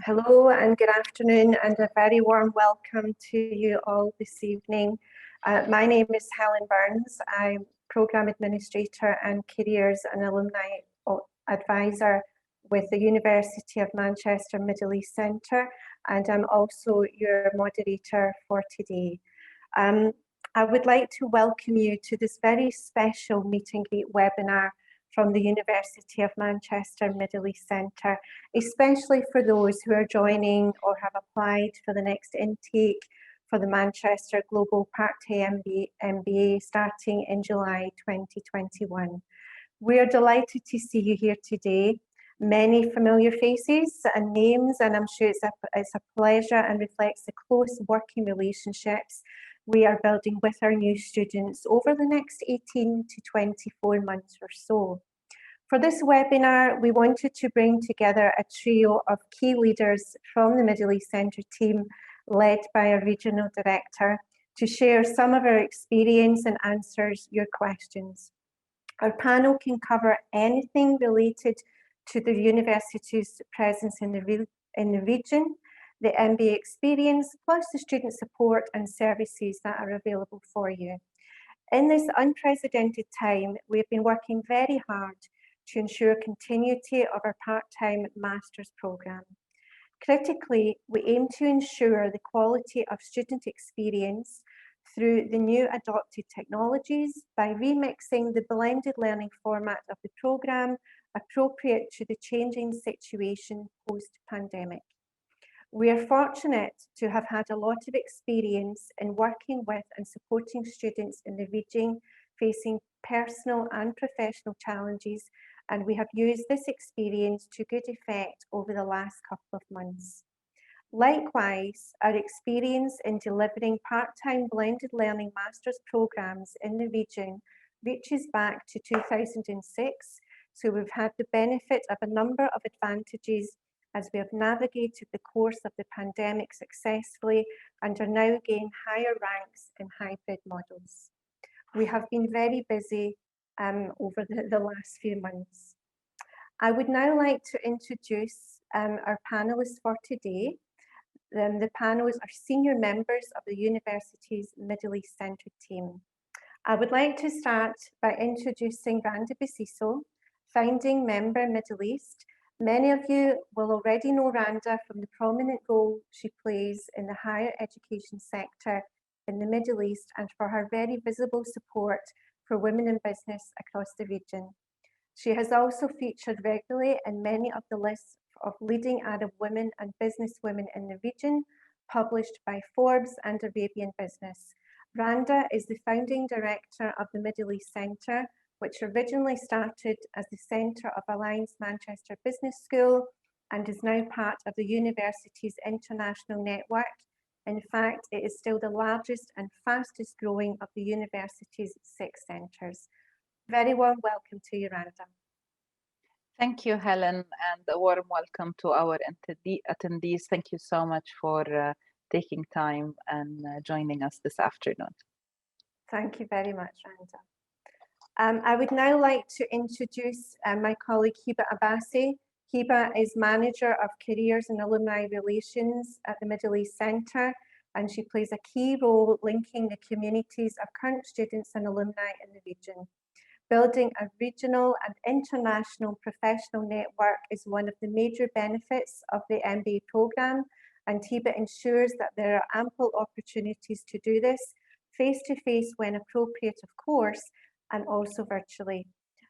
Hello and good afternoon, and a very warm welcome to you all this evening. My name is Helen Burns. I'm Programme Administrator and Careers and Alumni Advisor with the University of Manchester Middle East Centre, and I'm also your moderator for today. I would like to welcome you to this very special meet and greet webinar from the University of Manchester Middle East Centre, especially for those who are joining or have applied for the next intake for the Manchester Global Part-Time MBA starting in July 2021. We are delighted to see you here today. Many familiar faces and names, and I'm sure it's a pleasure and reflects the close working relationships we are building with our new students over the next 18 to 24 months or so. For this webinar, we wanted to bring together a trio of key leaders from the Middle East Centre team, led by a regional director, to share some of our experience and answers your questions. Our panel can cover anything related to the university's presence in the region, the MBA experience, plus the student support and services that are available for you. In this unprecedented time, we've been working very hard to ensure continuity of our part-time master's programme. Critically, we aim to ensure the quality of student experience through the new adopted technologies by remixing the blended learning format of the programme appropriate to the changing situation post-pandemic. We are fortunate to have had a lot of experience in working with and supporting students in the region facing personal and professional challenges, and we have used this experience to good effect over the last couple of months. Likewise, our experience in delivering part-time blended learning master's programmes in the region reaches back to 2006, so we've had the benefit of a number of advantages as we have navigated the course of the pandemic successfully and are now gaining higher ranks in hybrid models. We have been very busy over the last few months. I would now like to introduce our panellists for today. The panelists are senior members of the university's Middle East Centre team. I would like to start by introducing Randa Bessiso, founding member Middle East. Many of you will already know Randa from the prominent role she plays in the higher education sector in the Middle East and for her very visible support for women in business across the region. She has also featured regularly in many of the lists of leading Arab women and businesswomen in the region, published by Forbes and Arabian Business. Randa is the founding director of the Middle East Centre, which originally started as the Centre of Alliance Manchester Business School and is now part of the university's international network. In fact, it is still the largest and fastest growing of the university's 6 centres. Very warm welcome to you, Randa. Thank you, Helen, and a warm welcome to our attendees. Thank you so much for taking time and joining us this afternoon. Thank you very much, Randa. I would now like to introduce my colleague Hiba Abbassi. Hiba is Manager of Careers and Alumni Relations at the Middle East Centre, and she plays a key role linking the communities of current students and alumni in the region. Building a regional and international professional network is one of the major benefits of the MBA programme, and Hiba ensures that there are ample opportunities to do this face-to-face when appropriate, of course, and also virtually.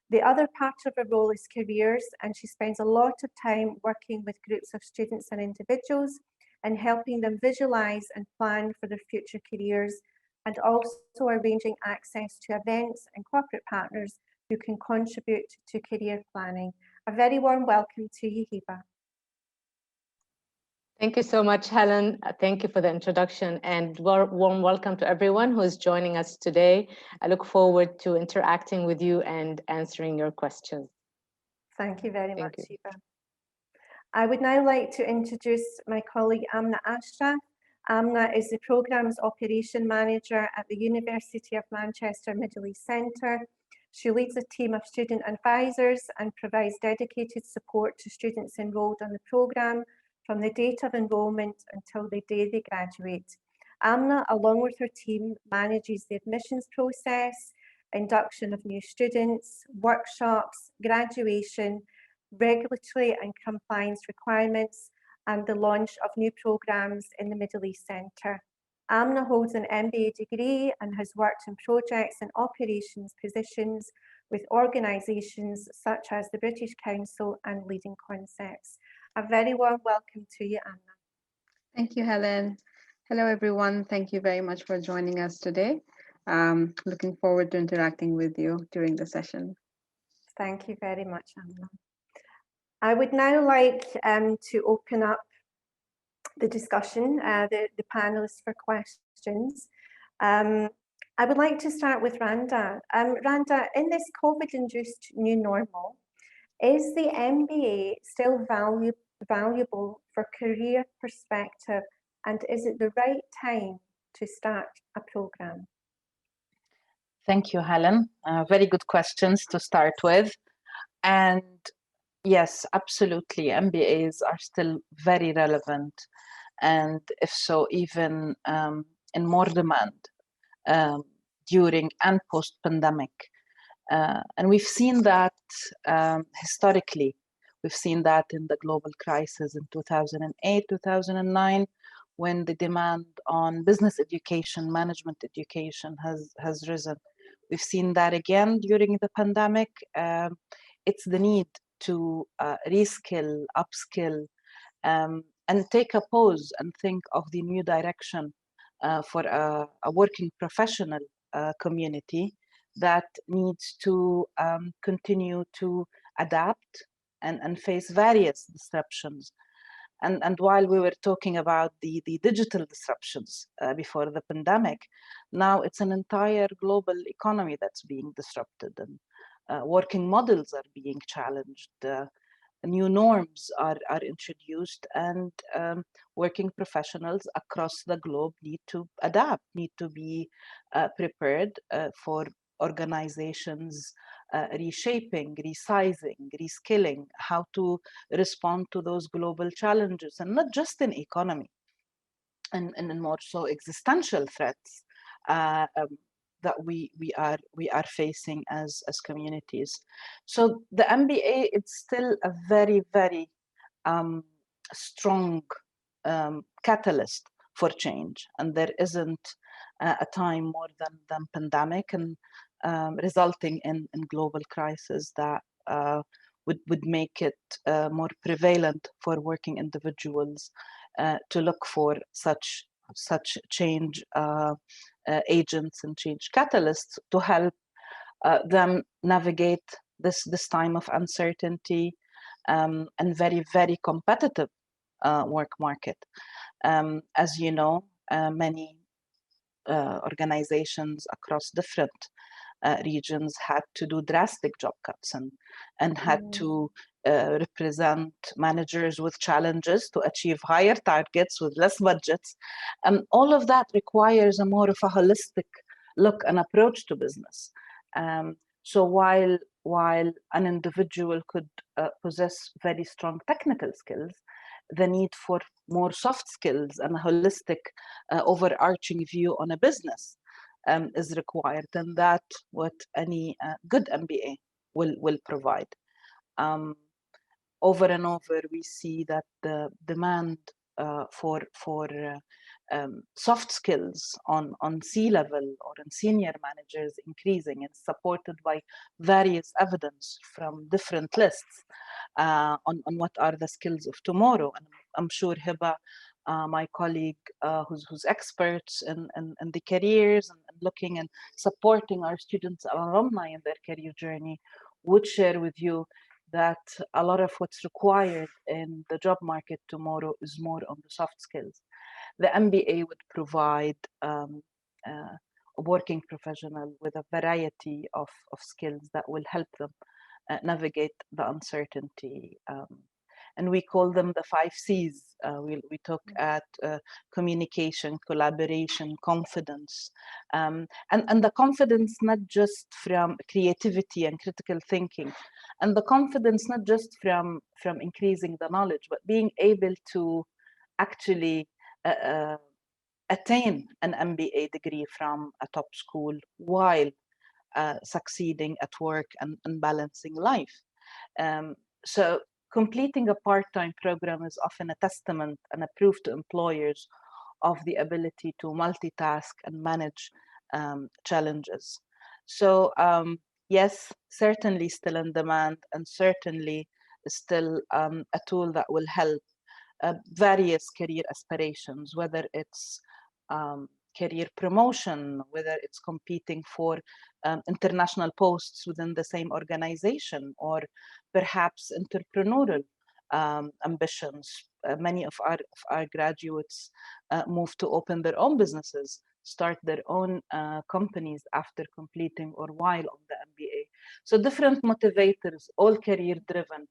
The other part of her role is careers, and she spends a lot of time working with groups of students and individuals and helping them visualise and plan for their future careers, and also arranging access to events and corporate partners who can contribute to career planning. A very warm welcome to you, Hiba. Thank you so much, Helen. Thank you for the introduction, and warm welcome to everyone who is joining us today. I look forward to interacting with you and answering your questions. Thank you very much, Hiba. I would now like to introduce my colleague Amna Ashraf. Amna is the Programmes Operation Manager at the University of Manchester Middle East Centre. She leads a team of student advisors and provides dedicated support to students enrolled on the programme, from the date of enrolment until the day they graduate. Amna, along with her team, manages the admissions process, induction of new students, workshops, graduation, regulatory and compliance requirements, and the launch of new programs in the Middle East Centre. Amna holds an MBA degree and has worked in projects and operations positions with organisations such as the British Council and Leading Concepts. A very warm welcome to you, Amna. Thank you, Helen. Hello, everyone. Thank you very much for joining us today. Looking forward to interacting with you during the session. Thank you very much, Amna. I would now like to open up the discussion, the panelists for questions. I would like to start with Randa. Randa, in this COVID-induced new normal, is the MBA still valuable for career perspective, and is it the right time to start a programme? Thank you, Helen. Very good questions to start with. And yes, absolutely, MBAs are still very relevant, and if so, even in more demand during and post-pandemic. And we've seen that historically. We've seen that in the global crisis in 2008, 2009, when the demand on business education, management education has risen. We've seen that again during the pandemic. It's the need to reskill, upskill, and take a pause and think of the new direction for a working professional community that needs to continue to adapt and face various disruptions. And while we were talking about the digital disruptions before the pandemic, now it's an entire global economy that's being disrupted, and working models are being challenged. New norms are introduced, and working professionals across the globe need to adapt, need to be prepared for organizations reshaping, resizing, reskilling, how to respond to those global challenges, and not just in economy, and more so existential threats that we are facing as communities. So the MBA, it's still a very, very strong catalyst for change, and there isn't a time more than pandemic and resulting in global crisis that would make it more prevalent for working individuals to look for such change agents and change catalysts to help them navigate this time of uncertainty and very, very competitive work market. As you know, many organizations across different regions had to do drastic job cuts and had to represent managers with challenges to achieve higher targets with less budgets. All of that requires a more of a holistic look and approach to business. So while an individual could possess very strong technical skills, the need for more soft skills and a holistic overarching view on a business is required, and that what any good MBA will provide. Over and over, we see that the demand for soft skills on C-level or on senior managers increasing, and supported by various evidence from different lists on what are the skills of tomorrow. And I'm sure Hiba, my colleague who's experts in the careers and looking and supporting our students and alumni in their career journey, would share with you that a lot of what's required in the job market tomorrow is more on the soft skills. The MBA would provide a working professional with a variety of skills that will help them navigate the uncertainty and we call them the 5 C's. We took at communication, collaboration, confidence, and the confidence not just from creativity and critical thinking, and the confidence not just from increasing the knowledge, but being able to actually attain an MBA degree from a top school while succeeding at work and balancing life. So completing a part-time program is often a testament and a proof to employers of the ability to multitask and manage challenges. So yes, certainly still in demand, and certainly still a tool that will help various career aspirations, whether it's career promotion, whether it's competing for international posts within the same organization, or perhaps entrepreneurial ambitions. Many of our graduates move to open their own businesses, start their own companies after completing or while on the MBA. So different motivators, all career driven,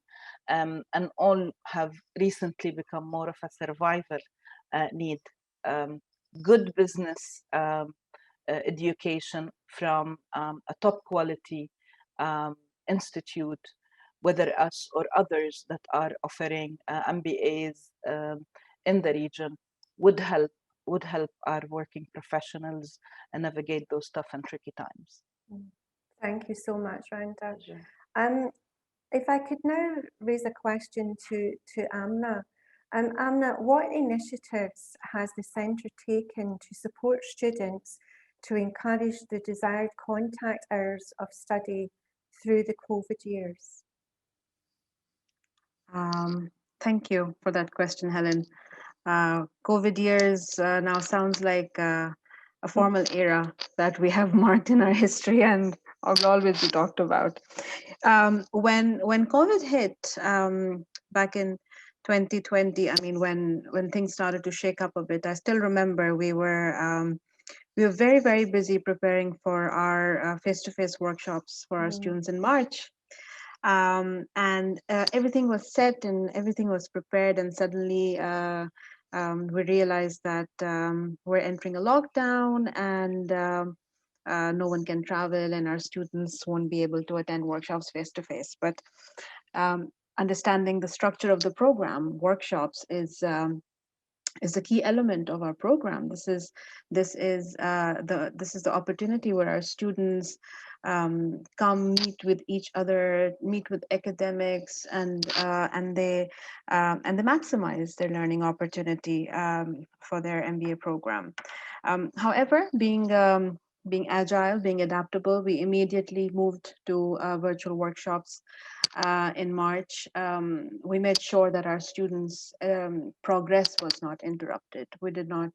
and all have recently become more of a survival need. Good business education from a top quality institute, whether us or others that are offering MBAs in the region, would help our working professionals navigate those tough and tricky times. Thank you so much, Randa. If I could now raise a question to Amna. Amna, what initiatives has the Centre taken to support students to encourage the desired contact hours of study through the COVID years? Thank you for that question, Helen. COVID years now sounds like a formal era that we have marked in our history and will always be talked about. When COVID hit back in 2020, I mean, when things started to shake up a bit, I still remember we were very, very busy preparing for our face-to-face workshops for our students in March. And everything was set and everything was prepared, and suddenly we realized that we're entering a lockdown, and no one can travel, and our students won't be able to attend workshops face to face. But understanding the structure of the program, workshops is the key element of our program. This is the opportunity where our students come meet with each other, meet with academics, and they maximize their learning opportunity for their MBA program. However, being agile, being adaptable, we immediately moved to virtual workshops in March. We made sure that our students' progress was not interrupted. We did not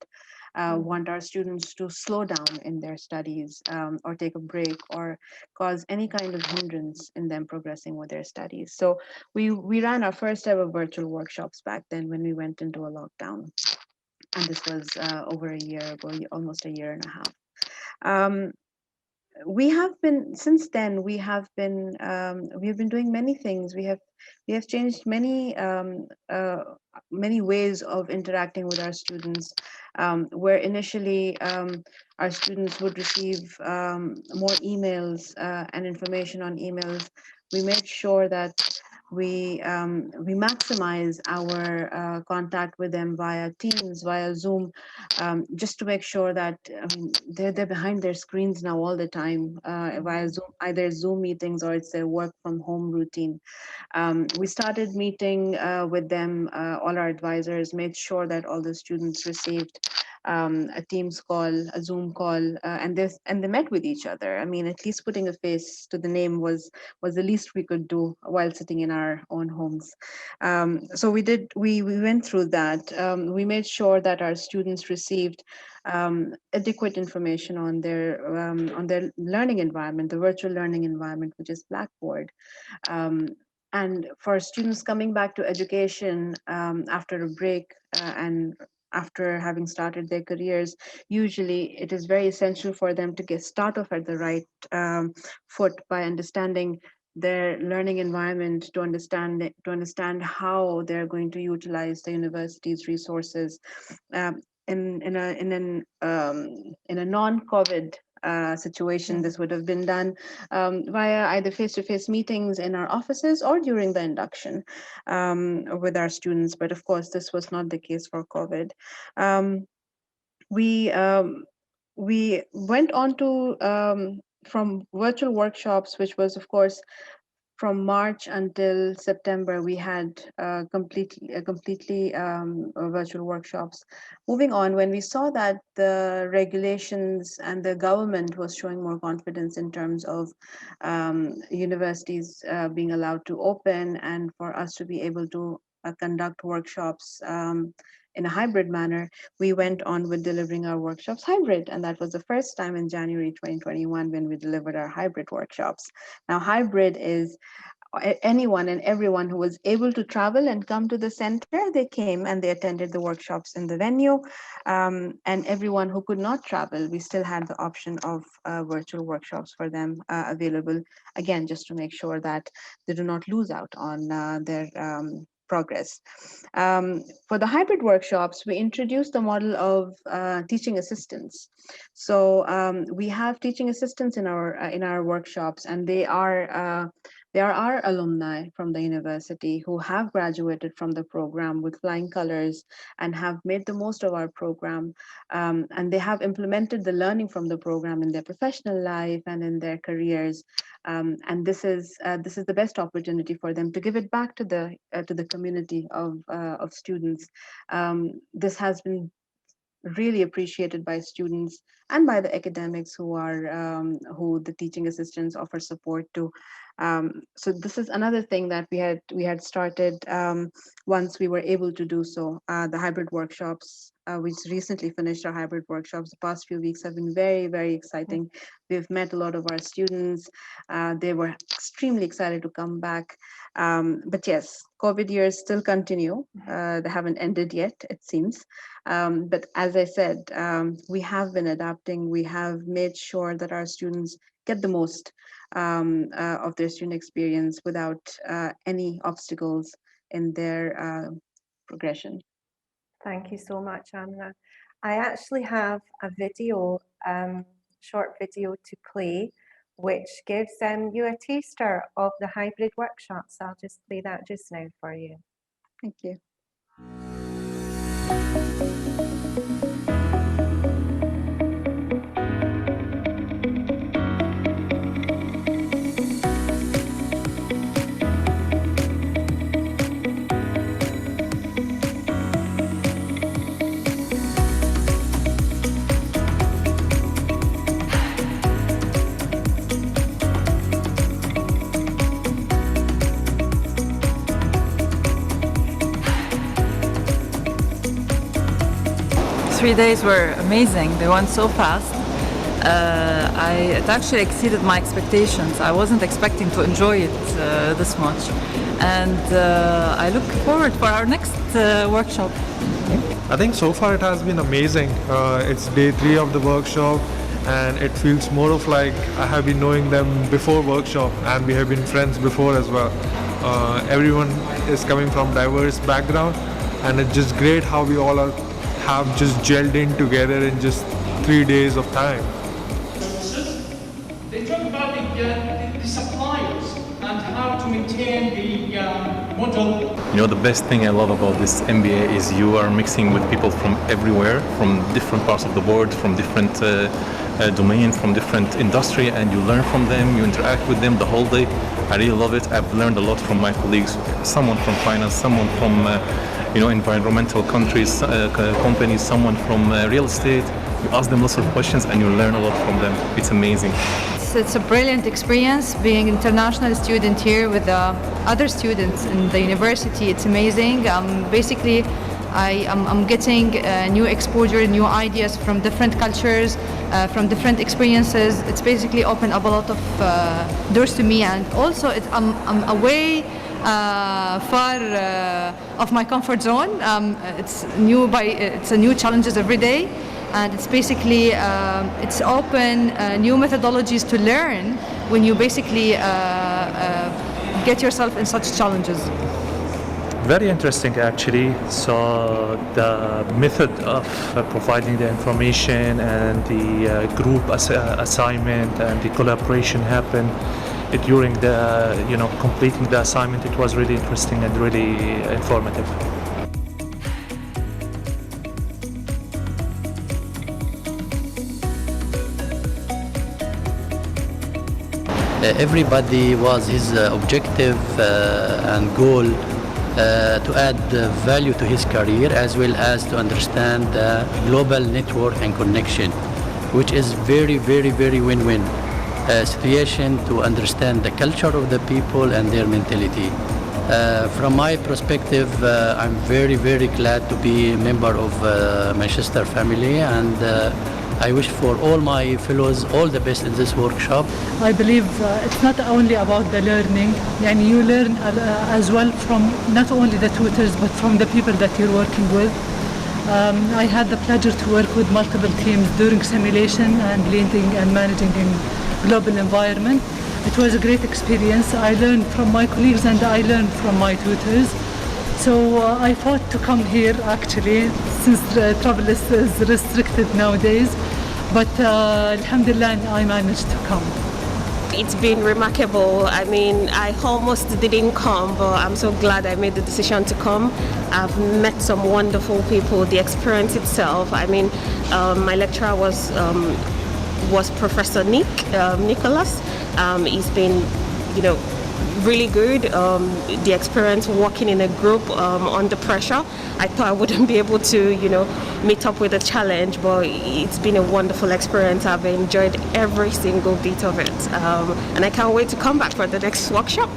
want our students to slow down in their studies or take a break or cause any kind of hindrance in them progressing with their studies. So we ran our first ever virtual workshops back then when we went into a lockdown. And this was over a year ago, almost a year and a half. We have been, since then, we've been doing many things. We have changed many ways of interacting with our students, where initially our students would receive more emails and information on emails. We made sure that we maximize our contact with them via Teams, via Zoom, just to make sure that they're behind their screens now all the time via Zoom, either Zoom meetings or it's their work from home routine. We started meeting with them, all our advisors, made sure that all the students received a Teams call, a Zoom call, and they met with each other. I mean, at least putting a face to the name was the least we could do while sitting in our own homes. So we went through that. We made sure that our students received adequate information on their learning environment, the virtual learning environment, which is Blackboard. And for students coming back to education after a break and after having started their careers, usually it is very essential for them to start off at the right foot by understanding their learning environment, to understand how they're going to utilize the university's resources in a non-COVID situation. This would have been done via either face-to-face meetings in our offices or during the induction with our students. But of course, this was not the case for COVID. We went on to from virtual workshops, which was, of course, from March until September, we had completely virtual workshops. Moving on, when we saw that the regulations and the government was showing more confidence in terms of universities being allowed to open and for us to be able to conduct workshops in a hybrid manner, we went on with delivering our workshops hybrid. And that was the first time in January 2021 when we delivered our hybrid workshops. Now, hybrid is anyone and everyone who was able to travel and come to the center, they came and they attended the workshops in the venue. And everyone who could not travel, we still had the option of virtual workshops for them available, again, just to make sure that they do not lose out on their progress. For the hybrid workshops, we introduced the model of teaching assistants. So we have teaching assistants in our workshops, and they are our alumni from the university who have graduated from the program with flying colors and have made the most of our program. And they have implemented the learning from the program in their professional life and in their careers. And this is the best opportunity for them to give it back to the community of students. This has been really appreciated by students and by the academics who the teaching assistants offer support to. So this is another thing that we had started once we were able to do so. The hybrid workshops, we recently finished our hybrid workshops. The past few weeks have been very, very exciting. We've met a lot of our students. They were extremely excited to come back. But yes, COVID years still continue. They haven't ended yet, it seems. But as I said, we have been adapting. We have made sure that our students get the most of their student experience without any obstacles in their progression. Thank you so much, Amna. I actually have a video, short video to play, which gives you a taster of the hybrid workshops. I'll just play that just now for you. Thank you. 3 days were amazing. They went so fast. It actually exceeded my expectations. I wasn't expecting to enjoy it this much. And I look forward for our next workshop. I think so far it has been amazing. It's day 3 of the workshop, and it feels more of like I have been knowing them before workshop, and we have been friends before as well. Everyone is coming from diverse background, and it's just great how we all have just gelled in together in just 3 days of time. They talk about the suppliers and how to maintain the model. You know, the best thing I love about this MBA is you are mixing with people from everywhere, from different parts of the world, from different domains, from different industry, and you learn from them, you interact with them the whole day. I really love it. I've learned a lot from my colleagues, someone from finance, someone from environmental companies, someone from real estate. You ask them lots of questions and you learn a lot from them. It's amazing. It's a brilliant experience being an international student here with other students in the university. It's amazing. Basically, I'm getting new exposure, new ideas from different cultures, from different experiences. It's basically opened up a lot of doors to me, and also I'm away far of my comfort zone. It's a new challenges every day, and it's basically it's open new methodologies to learn when you basically get yourself in such challenges. Very interesting, actually. So the method of providing the information and the group assignment and the collaboration happened during the, completing the assignment. It was really interesting and really informative. Everybody was his objective and goal to add value to his career, as well as to understand the global network and connection, which is very, very, very win-win situation to understand the culture of the people and their mentality. From my perspective, I'm very, very glad to be a member of Manchester family, and I wish for all my fellows all the best in this workshop. I believe it's not only about the learning, and you learn as well from not only the tutors but from the people that you're working with. I had the pleasure to work with multiple teams during simulation and leading and managing in global environment. It was a great experience. I learned from my colleagues and I learned from my tutors. So I thought to come here actually, since travel is restricted nowadays, but alhamdulillah I managed to come. It's been remarkable. I mean, I almost didn't come, but I'm so glad I made the decision to come. I've met some wonderful people. The experience itself, I mean, my lecturer was Professor Nicholas. He's been, really good. The experience working in a group under pressure. I thought I wouldn't be able to, meet up with the challenge, but it's been a wonderful experience. I've enjoyed every single bit of it, and I can't wait to come back for the next workshop.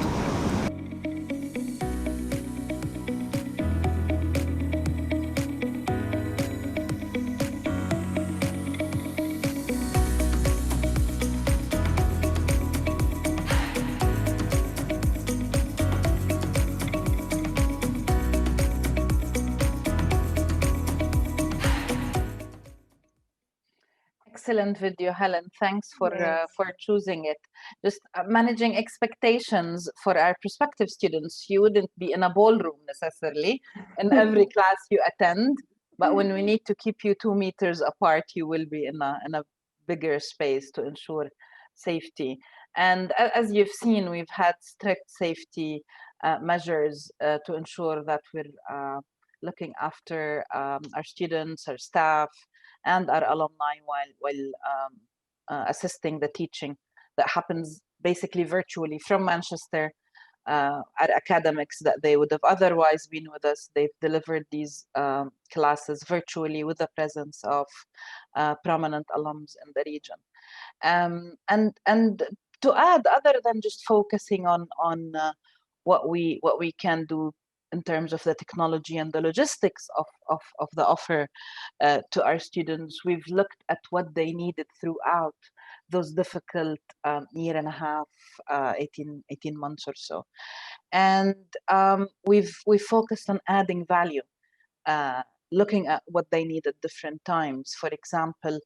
Excellent video, Helen. Thanks for choosing it. Just managing expectations for our prospective students. You wouldn't be in a ballroom necessarily in every class you attend, but when we need to keep you 2 meters apart, you will be in a bigger space to ensure safety. And as you've seen, we've had strict safety measures to ensure that we're looking after our students, our staff, and our alumni while assisting the teaching that happens basically virtually from Manchester. Our academics that they would have otherwise been with us, they've delivered these classes virtually with the presence of prominent alums in the region. And to add, other than just focusing on what we can do in terms of the technology and the logistics of the offer to our students, we've looked at what they needed throughout those difficult year and a half, 18 months or so. And we've focused on adding value, looking at what they need at different times. For example,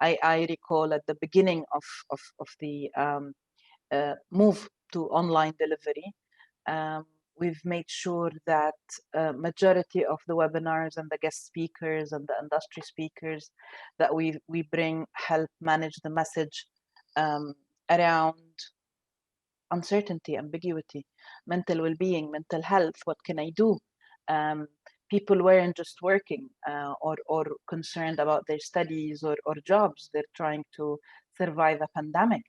I recall at the beginning of the move to online delivery, we've made sure that majority of the webinars and the guest speakers and the industry speakers that we bring help manage the message around uncertainty, ambiguity, mental well-being, mental health. What can I do? People weren't just working or concerned about their studies or jobs. They're trying to survive a pandemic.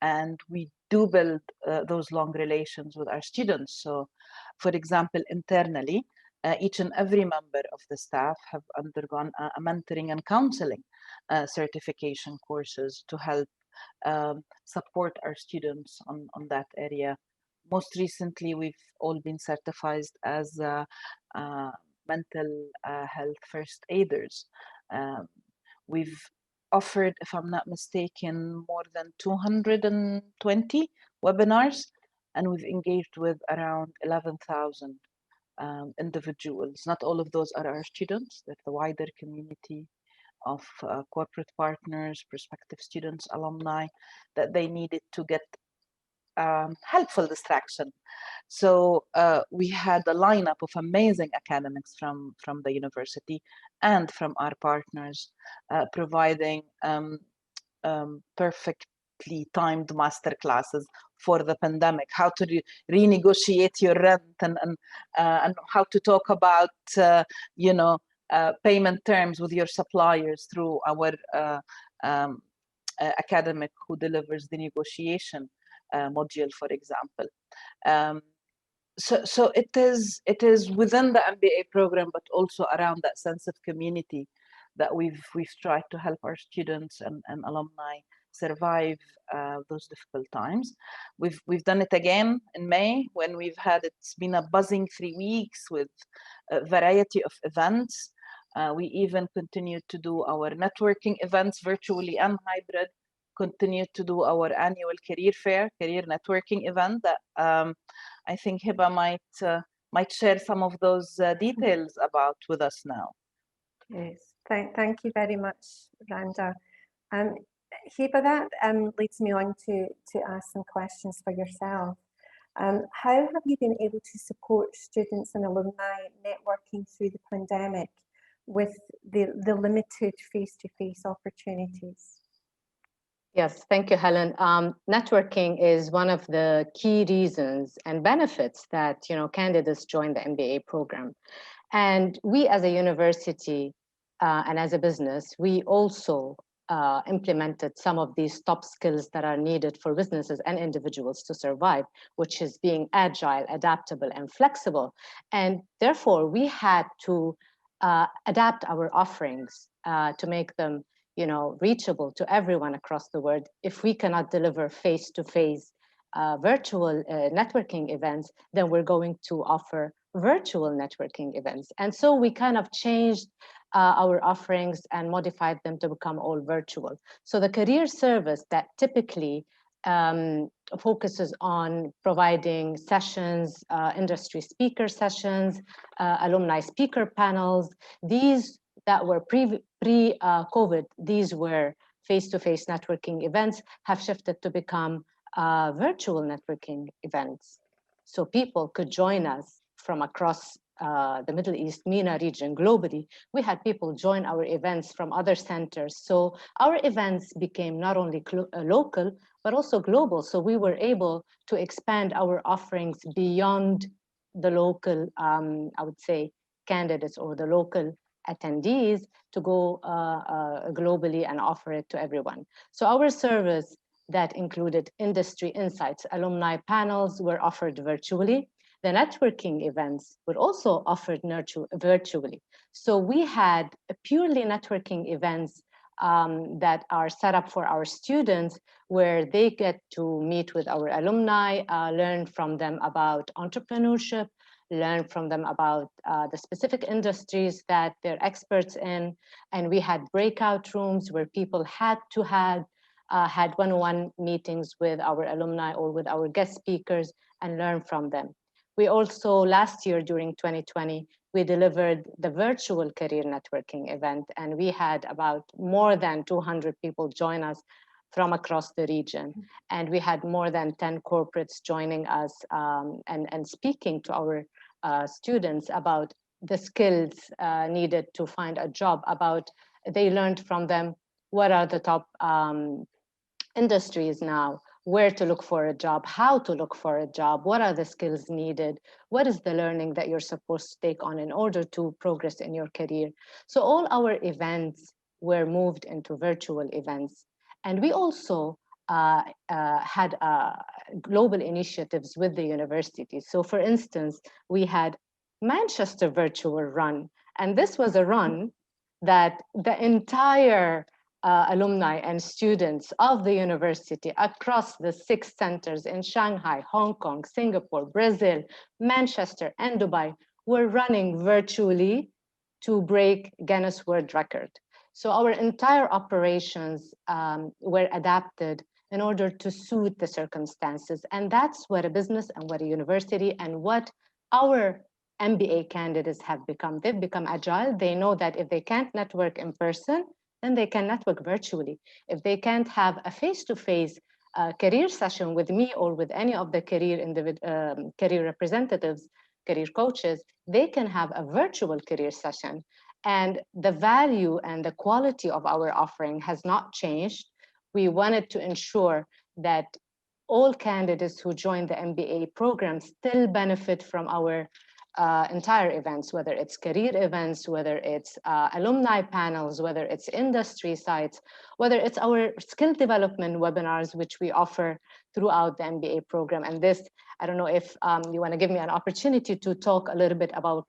And we do build those long relations with our students. So, for example, internally, each and every member of the staff have undergone a mentoring and counseling certification courses to help support our students on that area. Most recently, we've all been certified as mental health first aiders. We've offered, if I'm not mistaken, more than 220 webinars, and we've engaged with around 11,000 individuals. Not all of those are our students, they're the wider community of corporate partners, prospective students, alumni, that they needed to get helpful distraction. So we had a lineup of amazing academics from the university and from our partners, providing perfectly timed master classes for the pandemic, how to renegotiate your rent, and how to talk about payment terms with your suppliers through our academic who delivers the negotiation module, for example. So it is within the MBA program, but also around that sense of community that we've tried to help our students and alumni survive those difficult times. We've done it again in May when it's been a buzzing 3 weeks with a variety of events. We even continued to do our networking events virtually and hybrid, continued to do our annual career fair, career networking event that I think Hiba might share some of those details about with us now. Yes, thank you very much, Randa. Hiba, that leads me on to ask some questions for yourself. How have you been able to support students and alumni networking through the pandemic with the limited face-to-face opportunities? Yes, thank you, Helen. Networking is one of the key reasons and benefits that candidates join the MBA program. And we as a university and as a business, we also implemented some of these top skills that are needed for businesses and individuals to survive, which is being agile, adaptable, and flexible. And therefore, we had to adapt our offerings to make them reachable to everyone across the world. If we cannot deliver face-to-face virtual networking events, then we're going to offer virtual networking events. And so we kind of changed our offerings and modified them to become all virtual. So the career service that typically focuses on providing sessions, industry speaker sessions, alumni speaker panels, these that were pre-COVID, these were face-to-face networking events, have shifted to become virtual networking events. So people could join us from across the Middle East, MENA region globally. We had people join our events from other centers. So our events became not only local, but also global. So we were able to expand our offerings beyond the local, I would say, candidates or the local attendees to go globally and offer it to everyone. So our service that included industry insights, alumni panels were offered virtually. The networking events were also offered virtually. So we had purely networking events that are set up for our students where they get to meet with our alumni, learn from them about entrepreneurship, learn from them about the specific industries that they're experts in. And we had breakout rooms where people had to had one-on-one meetings with our alumni or with our guest speakers and learn from them. We also, last year during 2020, we delivered the virtual career networking event, and we had about more than 200 people join us from across the region. And we had more than 10 corporates joining us and speaking to our students about the skills needed to find a job, they learned from them what are the top industries now, where to look for a job, how to look for a job, what are the skills needed, what is the learning that you're supposed to take on in order to progress in your career. So all our events were moved into virtual events. And we also had global initiatives with the university. So for instance, we had Manchester Virtual Run. And this was a run that the entire alumni and students of the university across the 6 centers in Shanghai, Hong Kong, Singapore, Brazil, Manchester, and Dubai were running virtually to break Guinness World Record. So our entire operations were adapted in order to suit the circumstances. And that's what a business and what a university and what our MBA candidates have become. They've become agile. They know that if they can't network in person, then they can network virtually. If they can't have a face-to-face career session with me or with any of the career representatives, career coaches, they can have a virtual career session. And the value and the quality of our offering has not changed. We wanted to ensure that all candidates who join the MBA program still benefit from our entire events, whether it's career events, whether it's alumni panels, whether it's industry sites, whether it's our skill development webinars, which we offer throughout the MBA program. And this, I don't know if you want to give me an opportunity to talk a little bit about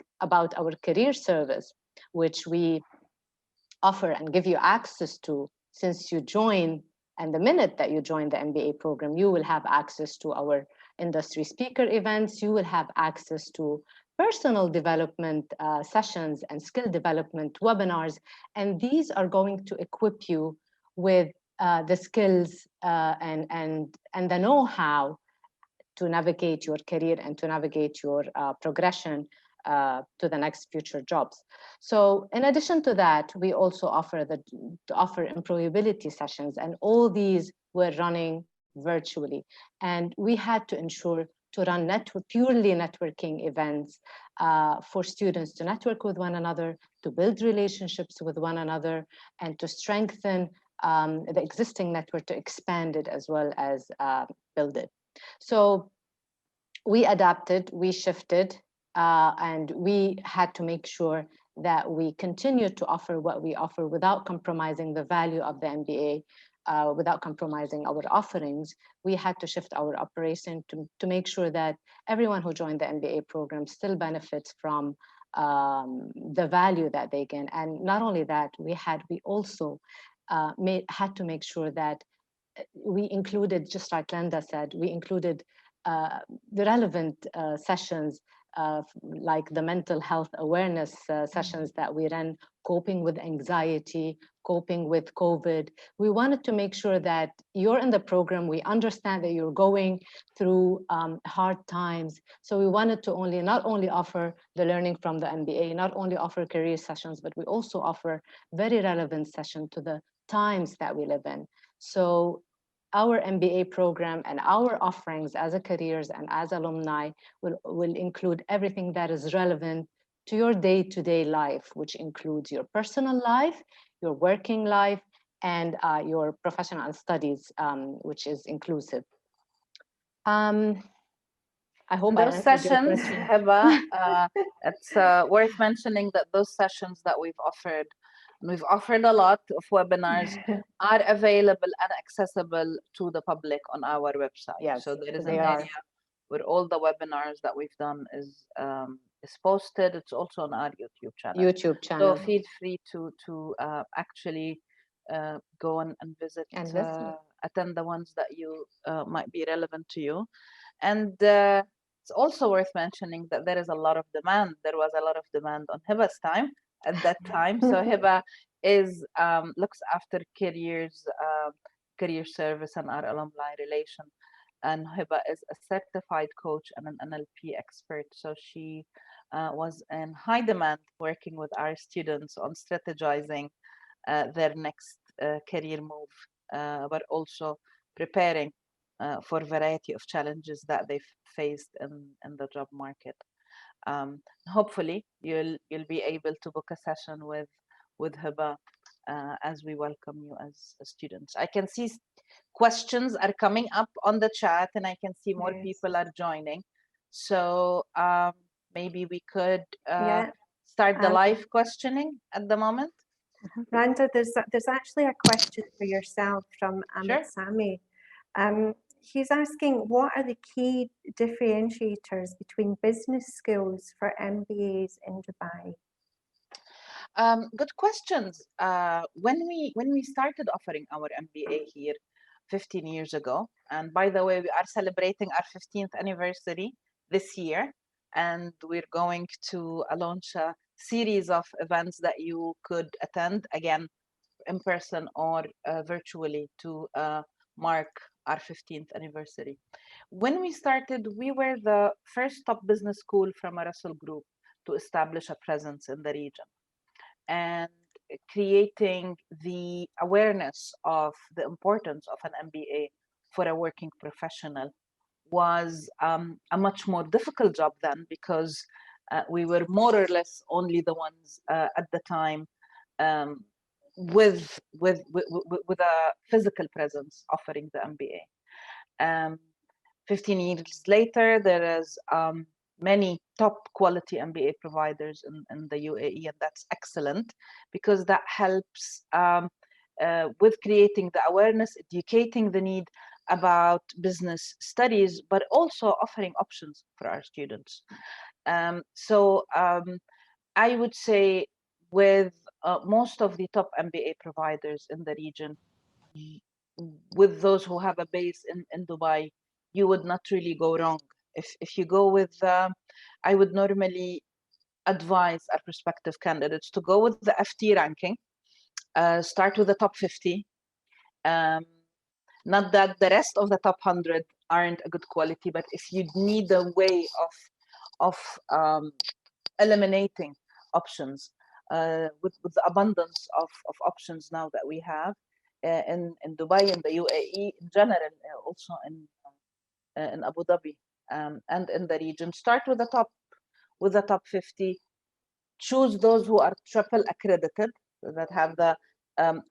our career service, which we offer and give you access to since you join. And the minute that you join the MBA program, you will have access to our industry speaker events. You will have access to personal development sessions and skill development webinars. And these are going to equip you with the skills and the know-how to navigate your career and to navigate your progression to the next future jobs. So in addition to that, we also offer employability sessions, and all these were running virtually. And we had to ensure to run purely networking events for students to network with one another, to build relationships with one another, and to strengthen the existing network, to expand it as well as build it. So we adapted, we shifted, and we had to make sure that we continue to offer what we offer without compromising the value of the MBA, without compromising our offerings. We had to shift our operation to make sure that everyone who joined the MBA program still benefits from the value that they gain. And not only that, we also had to make sure that we included, just like Randa said, we included the relevant sessions like the mental health awareness sessions that we ran, coping with anxiety, coping with COVID. We wanted to make sure that you're in the program, we understand that you're going through hard times. So we wanted to not only offer the learning from the MBA, not only offer career sessions, but we also offer very relevant sessions to the times that we live in. So our MBA program and our offerings as a careers and as alumni will include everything that is relevant to your day-to-day life, which includes your personal life, your working life, and your professional studies, which is inclusive. I hope those sessions, Hiba, it's worth mentioning that those sessions that we've offered a lot of webinars are available and accessible to the public on our website. Yes, so there is an area where all the webinars that we've done is posted. It's also on our YouTube channel. So feel free to actually go and visit and attend the ones that you might be relevant to you. And it's also worth mentioning that there is a lot of demand. There was a lot of demand on Hiba's time at that time. So Hiba looks after career service and our alumni relation. And Hiba is a certified coach and an NLP expert. So she was in high demand working with our students on strategizing their next career move, but also preparing for a variety of challenges that they've faced in the job market. Hopefully you'll be able to book a session with Hiba as we welcome you as students. I can see questions are coming up on the chat, and I can see more people are joining. So maybe we could start the live questioning at the moment. Randa, there's actually a question for yourself from Amna Sami. He's asking, what are the key differentiators between business schools for MBAs in Dubai? Good questions. When we started offering our MBA here 15 years ago, and by the way, we are celebrating our 15th anniversary this year, and we're going to launch a series of events that you could attend, again, in person or virtually, to mark our 15th anniversary. When we started, we were the first top business school from a Russell Group to establish a presence in the region. And creating the awareness of the importance of an MBA for a working professional was a much more difficult job then, because we were more or less only the ones at the time with a physical presence offering the MBA. 15 years later, there is many top quality MBA providers in the UAE, and that's excellent because that helps with creating the awareness, educating the need about business studies, but also offering options for our students. So I would say with most of the top MBA providers in the region, with those who have a base in Dubai, you would not really go wrong. If you go with, I would normally advise our prospective candidates to go with the FT ranking, start with the top 50. Not that the rest of the top 100 aren't a good quality, but if you need a way of eliminating options with the abundance of options now that we have in Dubai, in the UAE in general, also in Abu Dhabi and in the region, start with the top 50. Choose those who are triple accredited, that have the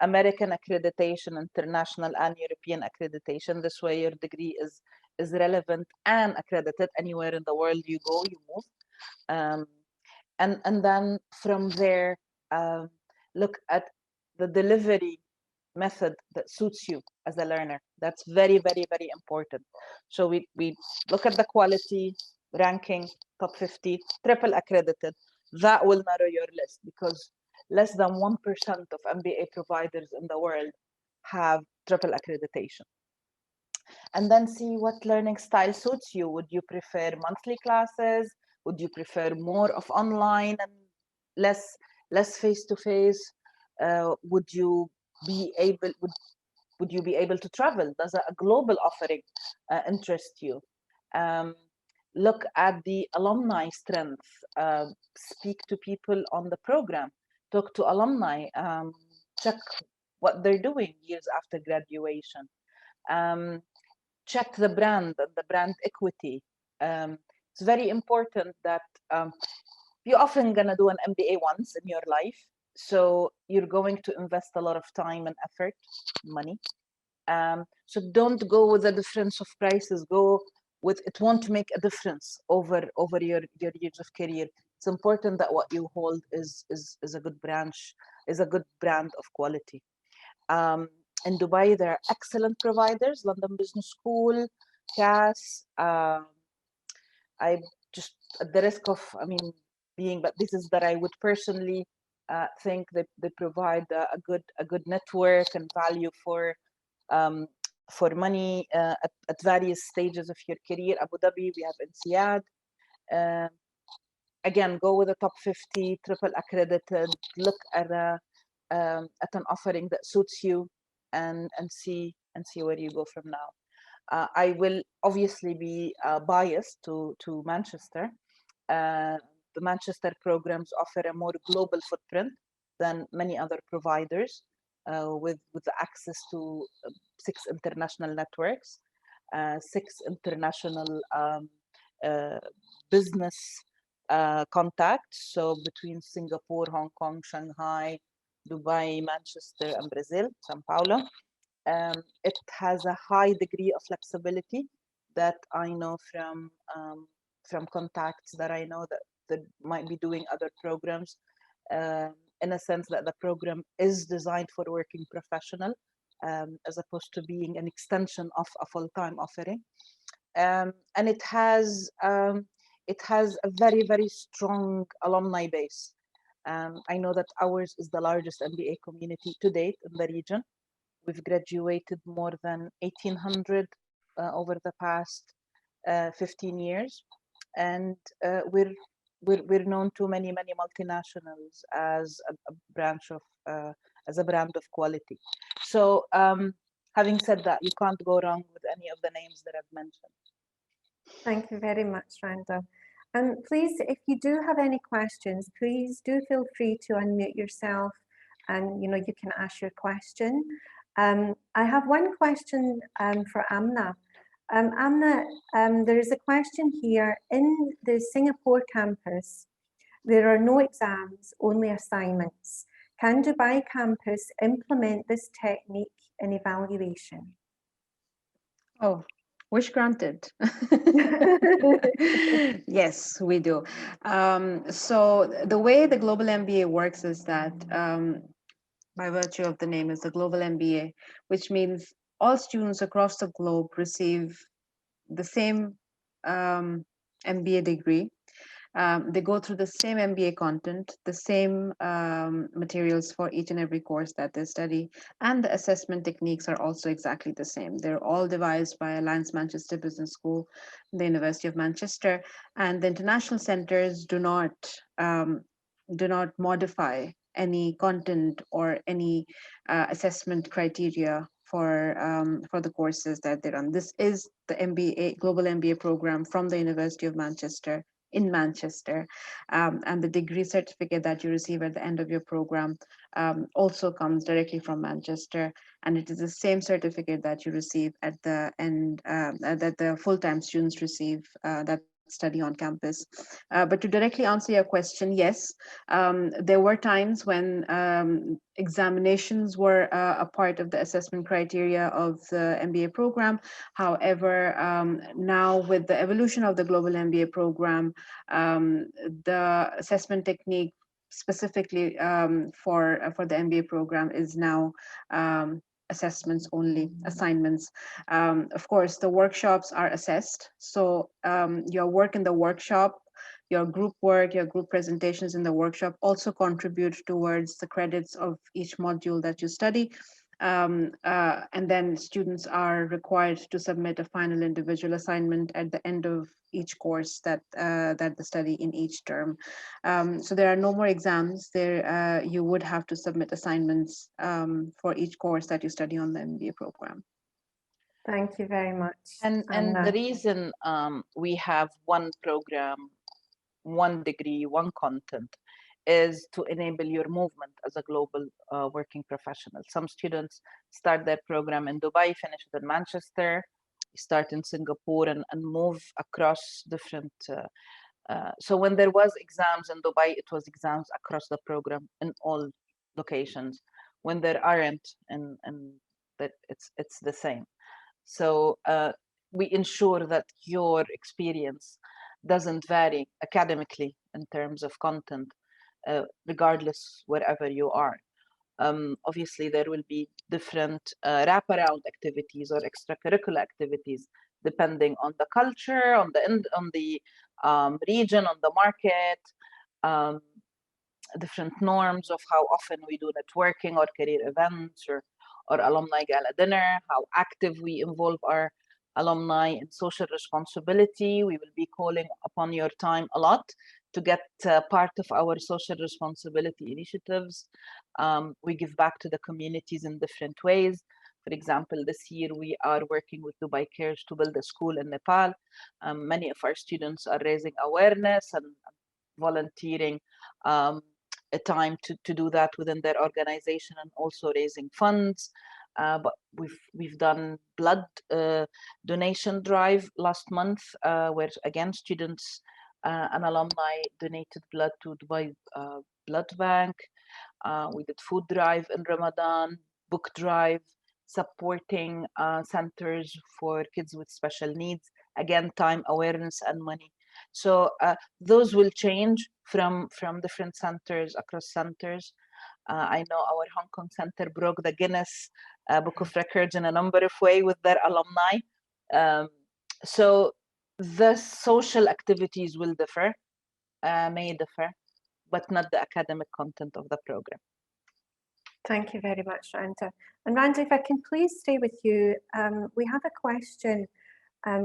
American accreditation, international and European accreditation. This way your degree is relevant and accredited. Anywhere in the world you go, you move. And then from there, look at the delivery method that suits you as a learner. That's very, very, very important. So we look at the quality, ranking, top 50, triple accredited. That will narrow your list, because less than 1% of MBA providers in the world have triple accreditation. And then see what learning style suits you. Would you prefer monthly classes? Would you prefer more of online and less face-to-face? Would you be able to travel? Does a global offering interest you? Look at the alumni strength. Speak to people on the program. Talk to alumni. Check what they're doing years after graduation. Check the brand and the brand equity. It's very important that you're often gonna do an MBA once in your life, so you're going to invest a lot of time and effort, money. So don't go with the difference of prices. Go with, it won't make a difference over your years of career. It's important that what you hold is a good brand of quality. In Dubai, there are excellent providers, London Business School, CAS. I just, at the risk of, but this is that I would personally think that they provide a good network and value for money at various stages of your career. Abu Dhabi, we have INSEAD. Again, go with the top 50, triple accredited. Look at an offering that suits you, and see where you go from now. I will obviously be biased to Manchester. The Manchester programs offer a more global footprint than many other providers, with access to 6 international networks, 6 international business contacts. So between Singapore, Hong Kong, Shanghai, Dubai, Manchester, and Brazil, Sao Paulo. It has a high degree of flexibility that I know from contacts that I know that might be doing other programs, in a sense that the program is designed for working professional, as opposed to being an extension of a full-time offering. And it has a very, very strong alumni base. I know that ours is the largest MBA community to date in the region. We've graduated more than 1,800 over the past 15 years, and we're known to many multinationals as a branch of as a brand of quality. So having said that, you can't go wrong with any of the names that I've mentioned. Thank you very much, Randa. And please, if you do have any questions, please do feel free to unmute yourself and you can ask your question. I have one question for Amna. Amna, there is a question here. In the Singapore campus, there are no exams, only assignments. Can Dubai campus implement this technique in evaluation? Oh, wish granted. Yes, we do. So the way the global MBA works is that by virtue of the name is the global MBA, which means all students across the globe receive the same MBA degree. They go through the same MBA content, the same materials for each and every course that they study, and the assessment techniques are also exactly the same. They're all devised by Alliance Manchester Business School, the University of Manchester, and the international centers do not modify any content or any assessment criteria for the courses that they run. This is the MBA global MBA program from the University of Manchester in Manchester, and the degree certificate that you receive at the end of your program also comes directly from Manchester, and it is the same certificate that you receive at the end that the full-time students receive that study on campus. But to directly answer your question, yes, there were times when examinations were a part of the assessment criteria of the MBA program. However, now with the evolution of the global MBA program, the assessment technique specifically for the MBA program is now assessments only, assignments. Of course, the workshops are assessed. So your work in the workshop, your group work, your group presentations in the workshop also contribute towards the credits of each module that you study. And then students are required to submit a final individual assignment at the end of each course that they study in each term. So there are no more exams. There you would have to submit assignments for each course that you study on the MBA program. Thank you very much. And the reason we have one program, one degree, one content, is to enable your movement as a global working professional. Some students start their program in Dubai, finish it in Manchester, start in Singapore, and move across different. So when there was exams in Dubai, it was exams across the program in all locations. When there aren't, and that it's the same. So we ensure that your experience doesn't vary academically in terms of content, regardless wherever you are. Obviously, there will be different wraparound activities or extracurricular activities depending on the culture, on the region, on the market, different norms of how often we do networking or career events or alumni gala dinner, how active we involve our alumni in social responsibility. We will be calling upon your time a lot to get part of our social responsibility initiatives. We give back to the communities in different ways. For example, this year we are working with Dubai Cares to build a school in Nepal. Many of our students are raising awareness and volunteering a time to do that within their organization, and also raising funds. But we've done blood donation drive last month, where again students and alumni donated blood to Dubai Blood Bank. We did food drive in Ramadan, book drive, supporting centers for kids with special needs. Again, time, awareness, and money. So those will change from different centers across centers. I know our Hong Kong center broke the Guinness Book of Records in a number of ways with their alumni. So the social activities will differ, may differ, but not the academic content of the program. Thank you very much, Randa. And Randa, if I can please stay with you, we have a question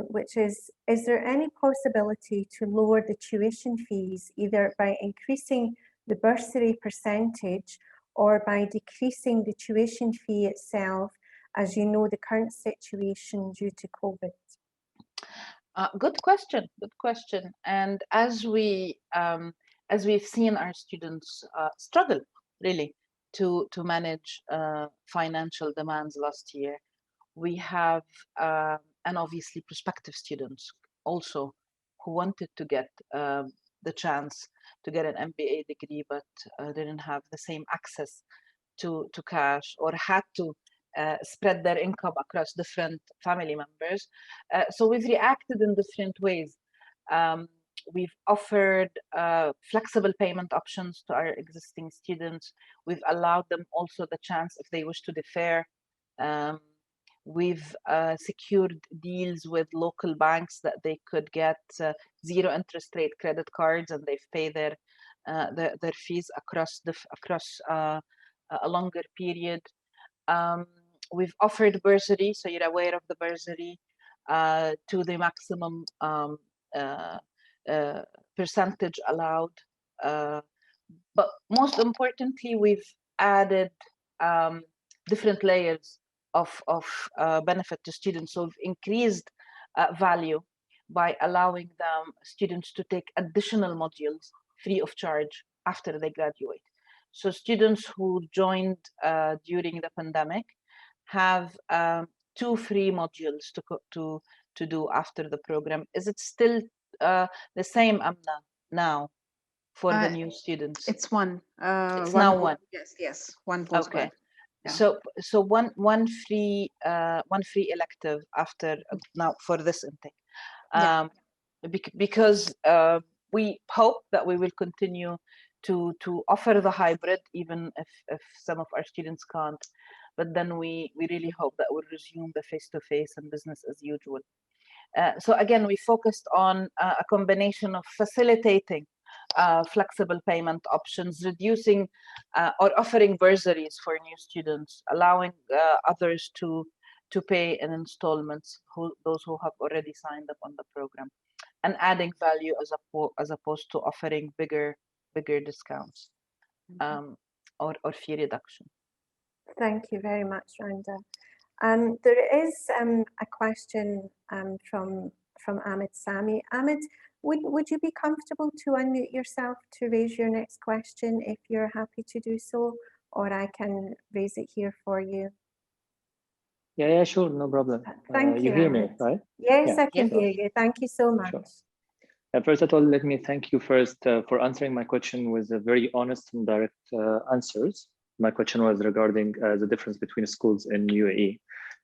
which is there any possibility to lower the tuition fees either by increasing the bursary percentage or by decreasing the tuition fee itself, as you know the current situation due to COVID? Good question. And as we've seen our students struggle really to manage financial demands last year. We have, and obviously prospective students also who wanted to get the chance to get an MBA degree, but didn't have the same access to cash, or had to spread their income across different family members. So we've reacted in different ways. We've offered flexible payment options to our existing students. We've allowed them also the chance, if they wish to defer. We've secured deals with local banks that they could get zero interest rate credit cards, and they've paid their fees across a longer period. We've offered bursary, so you're aware of the bursary, to the maximum percentage allowed. But most importantly, we've added different layers of benefit to students. So we've increased value by allowing students to take additional modules free of charge after they graduate. So students who joined during the pandemic have 2 free modules to do after the program. Is it still the same, Amna, now for the new students? It's one. It's now one. Yes, one postgrad. Okay. Yeah. So one free elective after now for this intake. Because we hope that we will continue to offer the hybrid, even if some of our students can't. But then we really hope that we'll resume the face-to-face and business as usual. So again, we focused on a combination of facilitating flexible payment options, reducing or offering bursaries for new students, allowing others to pay in installments, those who have already signed up on the program, and adding value as opposed to offering bigger discounts or fee reduction. Thank you very much, Randa. There is a question from Ahmed Sami. Ahmed, would you be comfortable to unmute yourself to raise your next question if you're happy to do so, or I can raise it here for you? Yeah, sure, no problem. Thank you. You hear me, right? Yes, I can hear you. Thank you so much. Sure. First of all, let me thank you first for answering my question with very honest and direct answers. My question was regarding the difference between schools in UAE.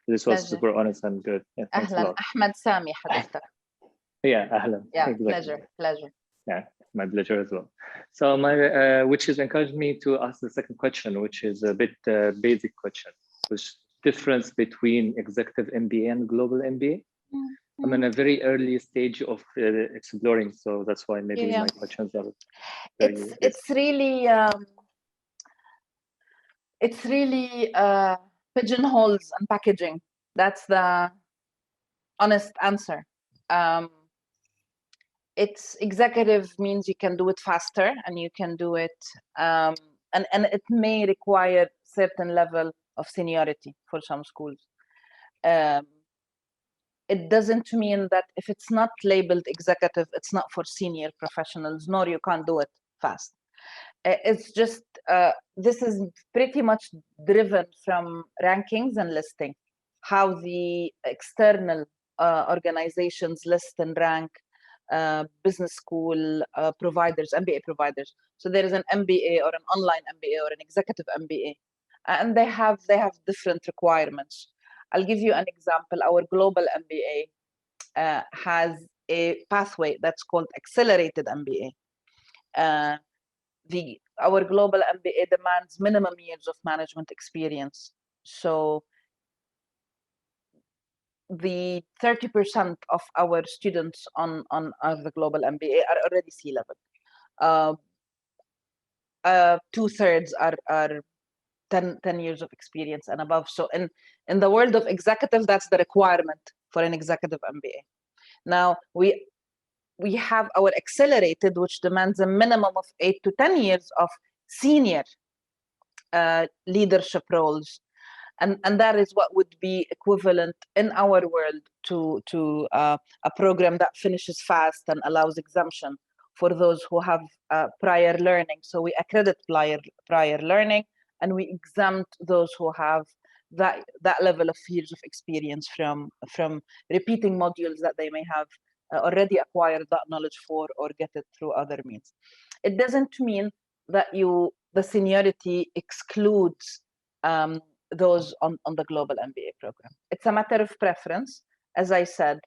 This was super honest and good. Yeah, thanks a lot. Ahmed Sami حضرتك. Yeah, Ahlan. Yeah, exactly. pleasure. Yeah, my pleasure as well. So my, which has encouraged me to ask the second question, which is a bit basic question, which difference between executive MBA and global MBA. I'm in a very early stage of exploring, so that's why maybe my questions are very it's really pigeonholes and packaging. That's the honest answer. It's executive means you can do it faster, and you can do it, and it may require certain level of seniority for some schools. It doesn't mean that if it's not labeled executive, it's not for senior professionals, nor you can't do it fast. It's just, this is pretty much driven from rankings and listing, how the external organizations list and rank business school providers, MBA providers. So there is an MBA or an online MBA or an executive MBA, and they have different requirements. I'll give you an example. Our global MBA has a pathway that's called accelerated MBA. Our global MBA demands minimum years of management experience. So the 30% of our students on the global MBA are already C-level. 2/3 are 10 years of experience and above. So in the world of executive, that's the requirement for an executive MBA. Now we have our accelerated, which demands a minimum of 8 to 10 years of senior leadership roles. And that is what would be equivalent in our world to a program that finishes fast and allows exemption for those who have prior learning. So we accredit prior learning and we exempt those who have that level of years of experience from repeating modules that they may have already acquired that knowledge for or get it through other means. It doesn't mean that the seniority excludes those on the global MBA program. It's a matter of preference. As I said,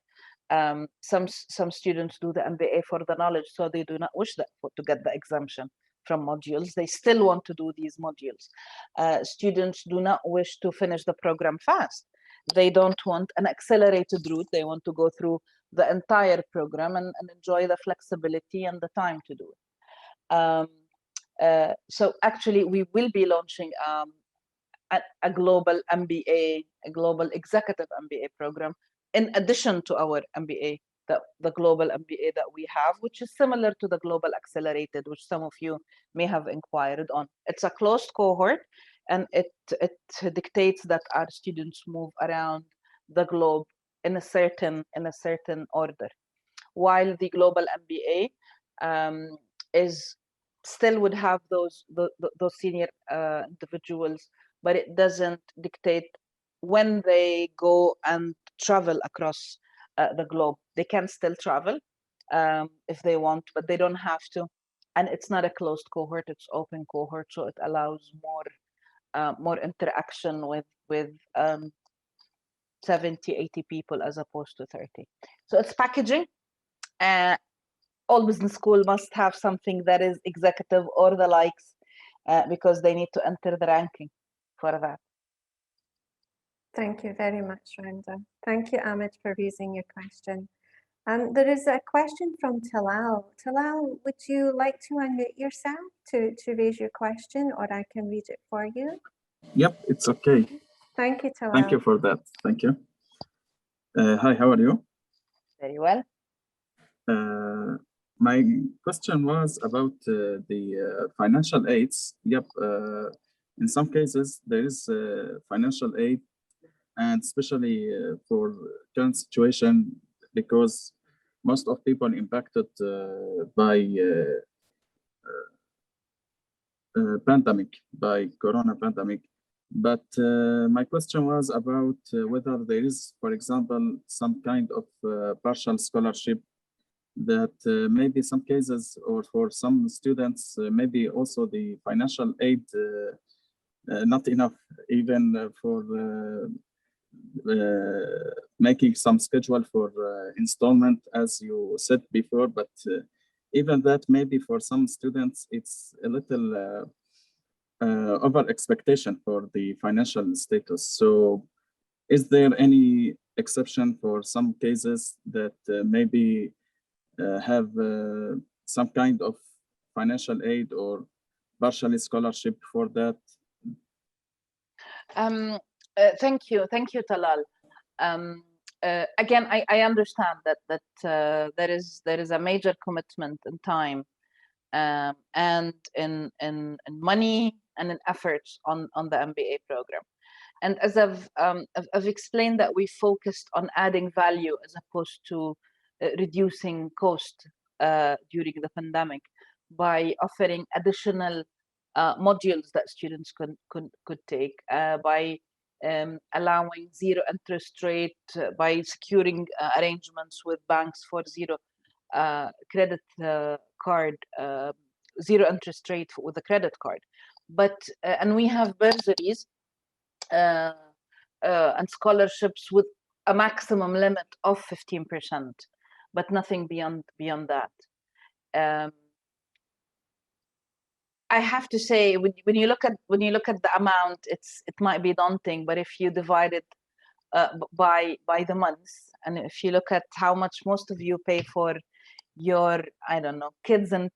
some students do the MBA for the knowledge, so they do not wish to get the exemption from modules. They still want to do these modules. Students do not wish to finish the program fast. They don't want an accelerated route. They want to go through the entire program and enjoy the flexibility and the time to do it. So actually, we will be launching a global MBA, a global executive MBA program, in addition to our MBA, the global MBA that we have, which is similar to the global accelerated, which some of you may have inquired on. It's a closed cohort, and it dictates that our students move around the globe in a certain order, while the global MBA is still would have those senior individuals, but it doesn't dictate when they go and travel across the globe. They can still travel if they want, but they don't have to. And it's not a closed cohort; it's open cohort, so it allows more interaction with 70, 80 people as opposed to 30. So it's packaging. All business school must have something that is executive or the likes, because they need to enter the ranking for that. Thank you very much, Randa. Thank you, Ahmed, for raising your question. There is a question from Talal. Talal, would you like to unmute yourself to raise your question, or I can read it for you? Yep, it's okay. Thank you, Talal. Thank you for that. Thank you. Hi, how are you? Very well. My question was about the financial aids. Yep, in some cases there is financial aid, and especially for current situation, because most of people impacted by corona pandemic. But my question was about whether there is, for example, some kind of partial scholarship that maybe some cases, or for some students, maybe also the financial aid not enough, even for making some schedule for installment, as you said before. But even that, maybe for some students, it's a little over expectation for the financial status. So is there any exception for some cases that maybe have some kind of financial aid or partial scholarship for that? Thank you, Talal. Again, I understand that there is a major commitment in time and in money and in efforts on the MBA program. And as I've explained, that we focused on adding value as opposed to reducing cost during the pandemic by offering additional modules that students could take, by allowing zero interest rate, by securing arrangements with banks for zero credit card, zero interest rate with a credit card. But and we have bursaries and scholarships with a maximum limit of 15%, but nothing beyond that. I have to say, when you look at the amount, it might be daunting, but if you divide it by the months, and if you look at how much most of you pay for your, I don't know, kids in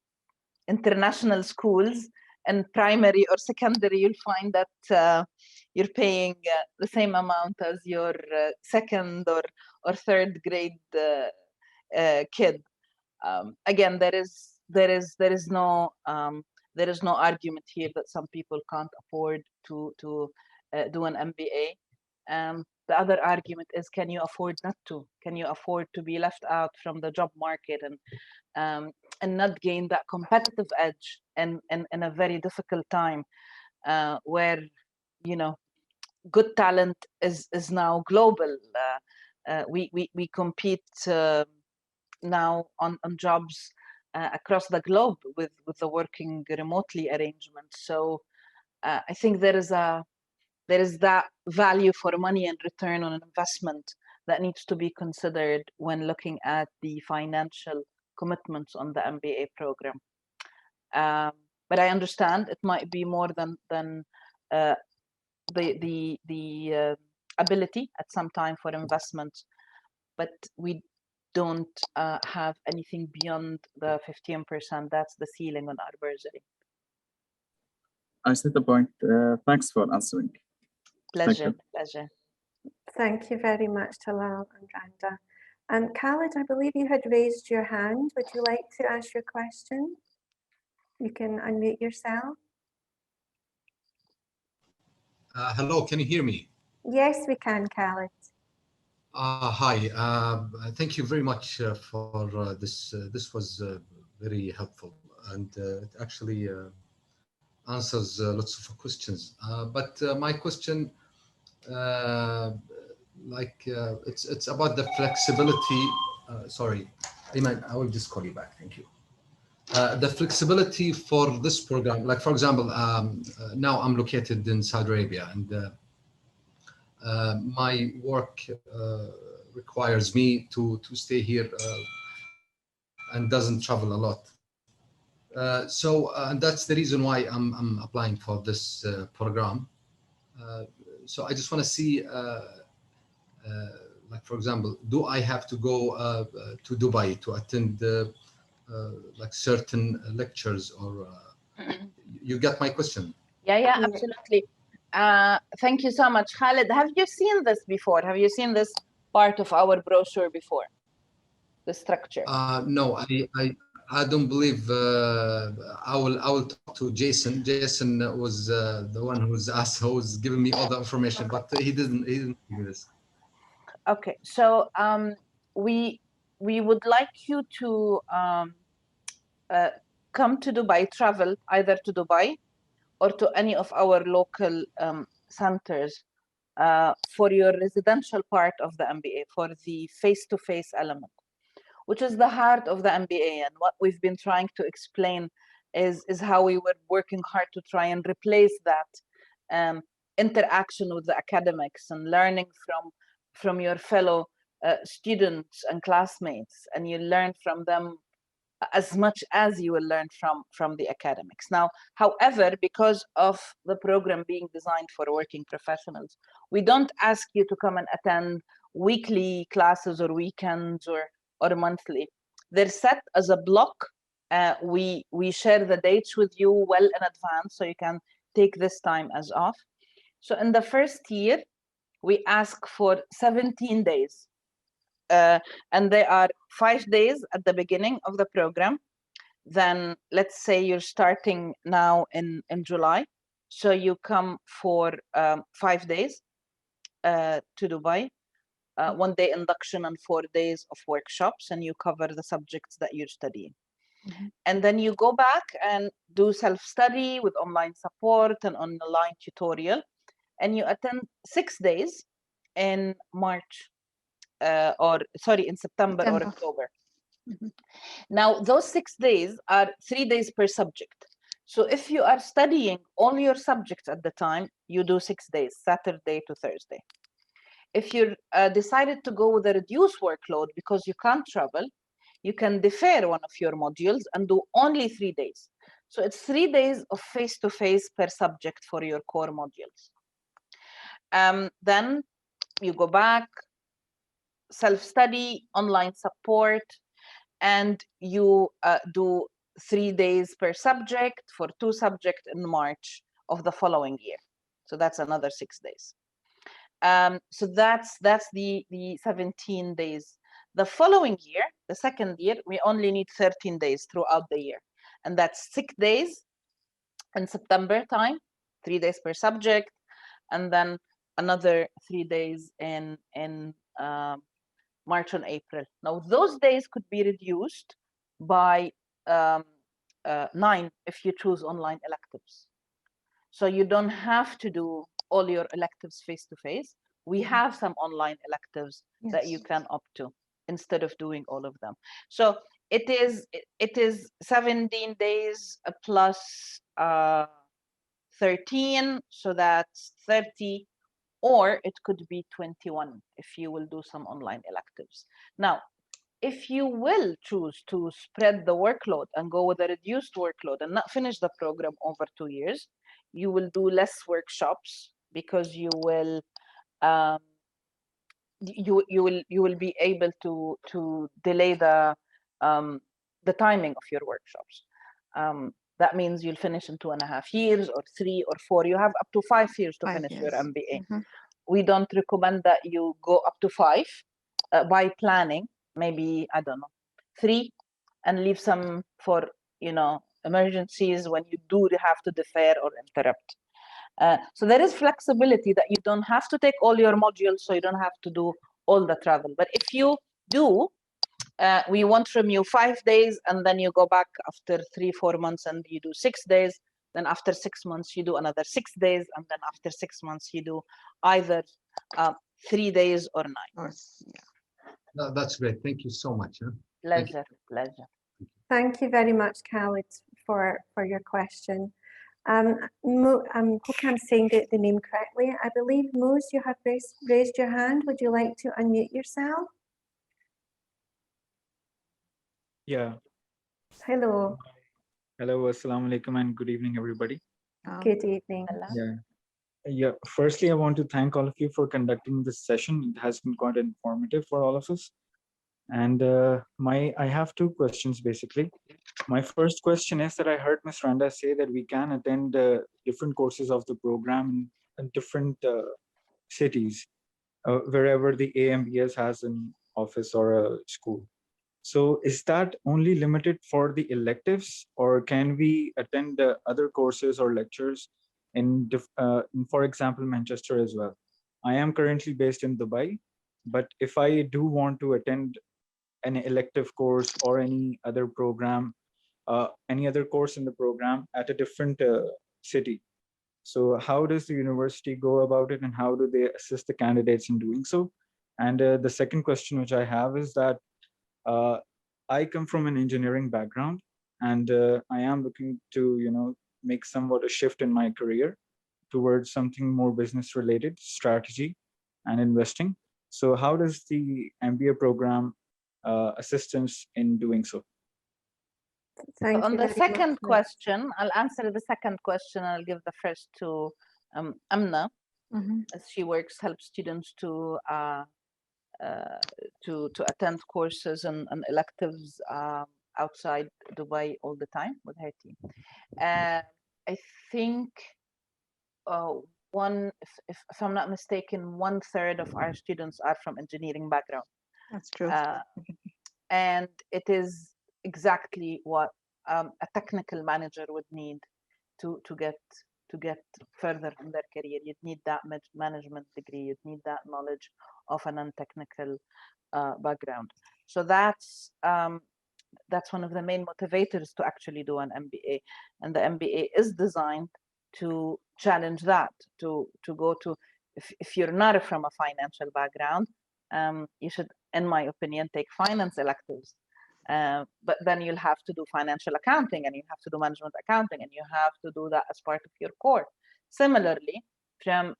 international schools and primary or secondary, you'll find that you're paying the same amount as your second or third grade kid. Again, there is no argument here that some people can't afford to do an MBA. The other argument is, can you afford not to? Can you afford to be left out from the job market and not gain that competitive edge in a very difficult time? where, you know, good talent is now global. We compete now on jobs across the globe with the working remotely arrangement. So I think there is that value for money and return on investment that needs to be considered when looking at the financial commitments on the MBA program. But I understand it might be more than the ability at some time for investment, but we don't have anything beyond the 15%. That's the ceiling on our bursary. I see the point. Thanks for answering. Pleasure, pleasure. Thank you very much, Talal and Randa. And Khaled, I believe you had raised your hand. Would you like to ask your question? You can unmute yourself. Hello, can you hear me? Yes, we can, Khaled. Hi, thank you very much for this. This was very helpful, and it actually answers lots of questions. But my question, it's about the flexibility. Sorry, Iman, I will just call you back. Thank you. The flexibility for this program, like for example, now I'm located in Saudi Arabia, and my work requires me to stay here and doesn't travel a lot. And that's the reason why I'm applying for this program. So I just want to see, like for example, do I have to go to Dubai to attend like certain lectures, or you get my question? Yeah, absolutely. Thank you so much, Khaled. Have you seen this before? Have you seen this part of our brochure before? The structure? No, I don't believe. I will talk to Jason. Jason was the one who was giving me all the information, but he didn't do this. Okay, so we would like you to come to Dubai, travel either to Dubai or to any of our local centers for your residential part of the MBA, for the face-to-face element, which is the heart of the MBA. And what we've been trying to explain is how we were working hard to try and replace that interaction with the academics and learning from your fellow students and classmates, and you learn from them as much as you will learn from the academics. Now, however, because of the program being designed for working professionals, we don't ask you to come and attend weekly classes or weekends or monthly. They're set as a block. We share the dates with you well in advance, so you can take this time as off. So in the first year, we ask for 17 days. And there are 5 days at the beginning of the program. Then let's say you're starting now in July. So you come for 5 days to Dubai, 1 day induction and 4 days of workshops, and you cover the subjects that you're studying. Mm-hmm. And then you go back and do self-study with online support and online tutorial. And you attend 6 days in March. In September or October. Mm-hmm. Now, those 6 days are 3 days per subject. So if you are studying all your subjects at the time, you do 6 days, Saturday to Thursday. If you decided to go with a reduced workload because you can't travel, you can defer one of your modules and do only 3 days. So it's 3 days of face-to-face per subject for your core modules. Then you go back, self-study, online support, and you do 3 days per subject for 2 subjects in March of the following year. So that's another 6 days. So that's the 17 days. The following year, the second year, we only need 13 days throughout the year. And that's 6 days in September time, 3 days per subject, and then another 3 days in March and April. Now, those days could be reduced by 9 if you choose online electives. So you don't have to do all your electives face-to-face. We have some online electives that you can opt to instead of doing all of them. So it is 17 days plus 13, so that's 30, or it could be 21 if you will do some online electives. Now, if you will choose to spread the workload and go with a reduced workload and not finish the program over 2 years, you will do less workshops because you will you will be able to delay the timing of your workshops. That means you'll finish in 2.5 years or 3 or 4. You have up to 5 years to finish your MBA. We don't recommend that you go up to 5 by planning. Maybe, I don't know, 3, and leave some for, emergencies when you do have to defer or interrupt. So there is flexibility that you don't have to take all your modules, so you don't have to do all the travel. But if you do, we want from you 5 days, and then you go back after 3-4 months and you do 6 days. Then after 6 months, you do another 6 days. And then after 6 months, you do either 3 days or 9. No, that's great. Thank you so much. Pleasure. Thank you very much, Khaled, for your question. Hope I'm saying the name correctly. I believe, Mose, you have raised your hand. Would you like to unmute yourself? Yeah. Hello. Hello, assalamu alaikum, and good evening, everybody. Good evening. Yeah. Firstly, I want to thank all of you for conducting this session. It has been quite informative for all of us. And I have 2 questions basically. My first question is that I heard Ms. Randa say that we can attend different courses of the program in different cities, wherever the AMBS has an office or a school. So is that only limited for the electives, or can we attend other courses or lectures in, for example, Manchester as well? I am currently based in Dubai, but if I do want to attend an elective course or any other program, any other course in the program at a different city, so how does the university go about it, and how do they assist the candidates in doing so? And the second question which I have is that I come from an engineering background, and I am looking to, make somewhat a shift in my career towards something more business related, strategy and investing. So how does the MBA program assistance in doing so? Thank on you the very second much. question, I'll answer the second question. I'll give the first to Amna, as she helps students to attend courses and electives outside Dubai all the time with her team. I think if I'm not mistaken, 1/3 of our students are from engineering background. That's true. And it is exactly what a technical manager would need to get further in their career. You'd need that management degree. You'd need that knowledge of a non-technical background. So that's one of the main motivators to actually do an MBA, and the MBA is designed to challenge that. To go to, if you're not from a financial background, you should, in my opinion, take finance electives. But then you'll have to do financial accounting, and you have to do management accounting, and you have to do that as part of your core. Similarly, from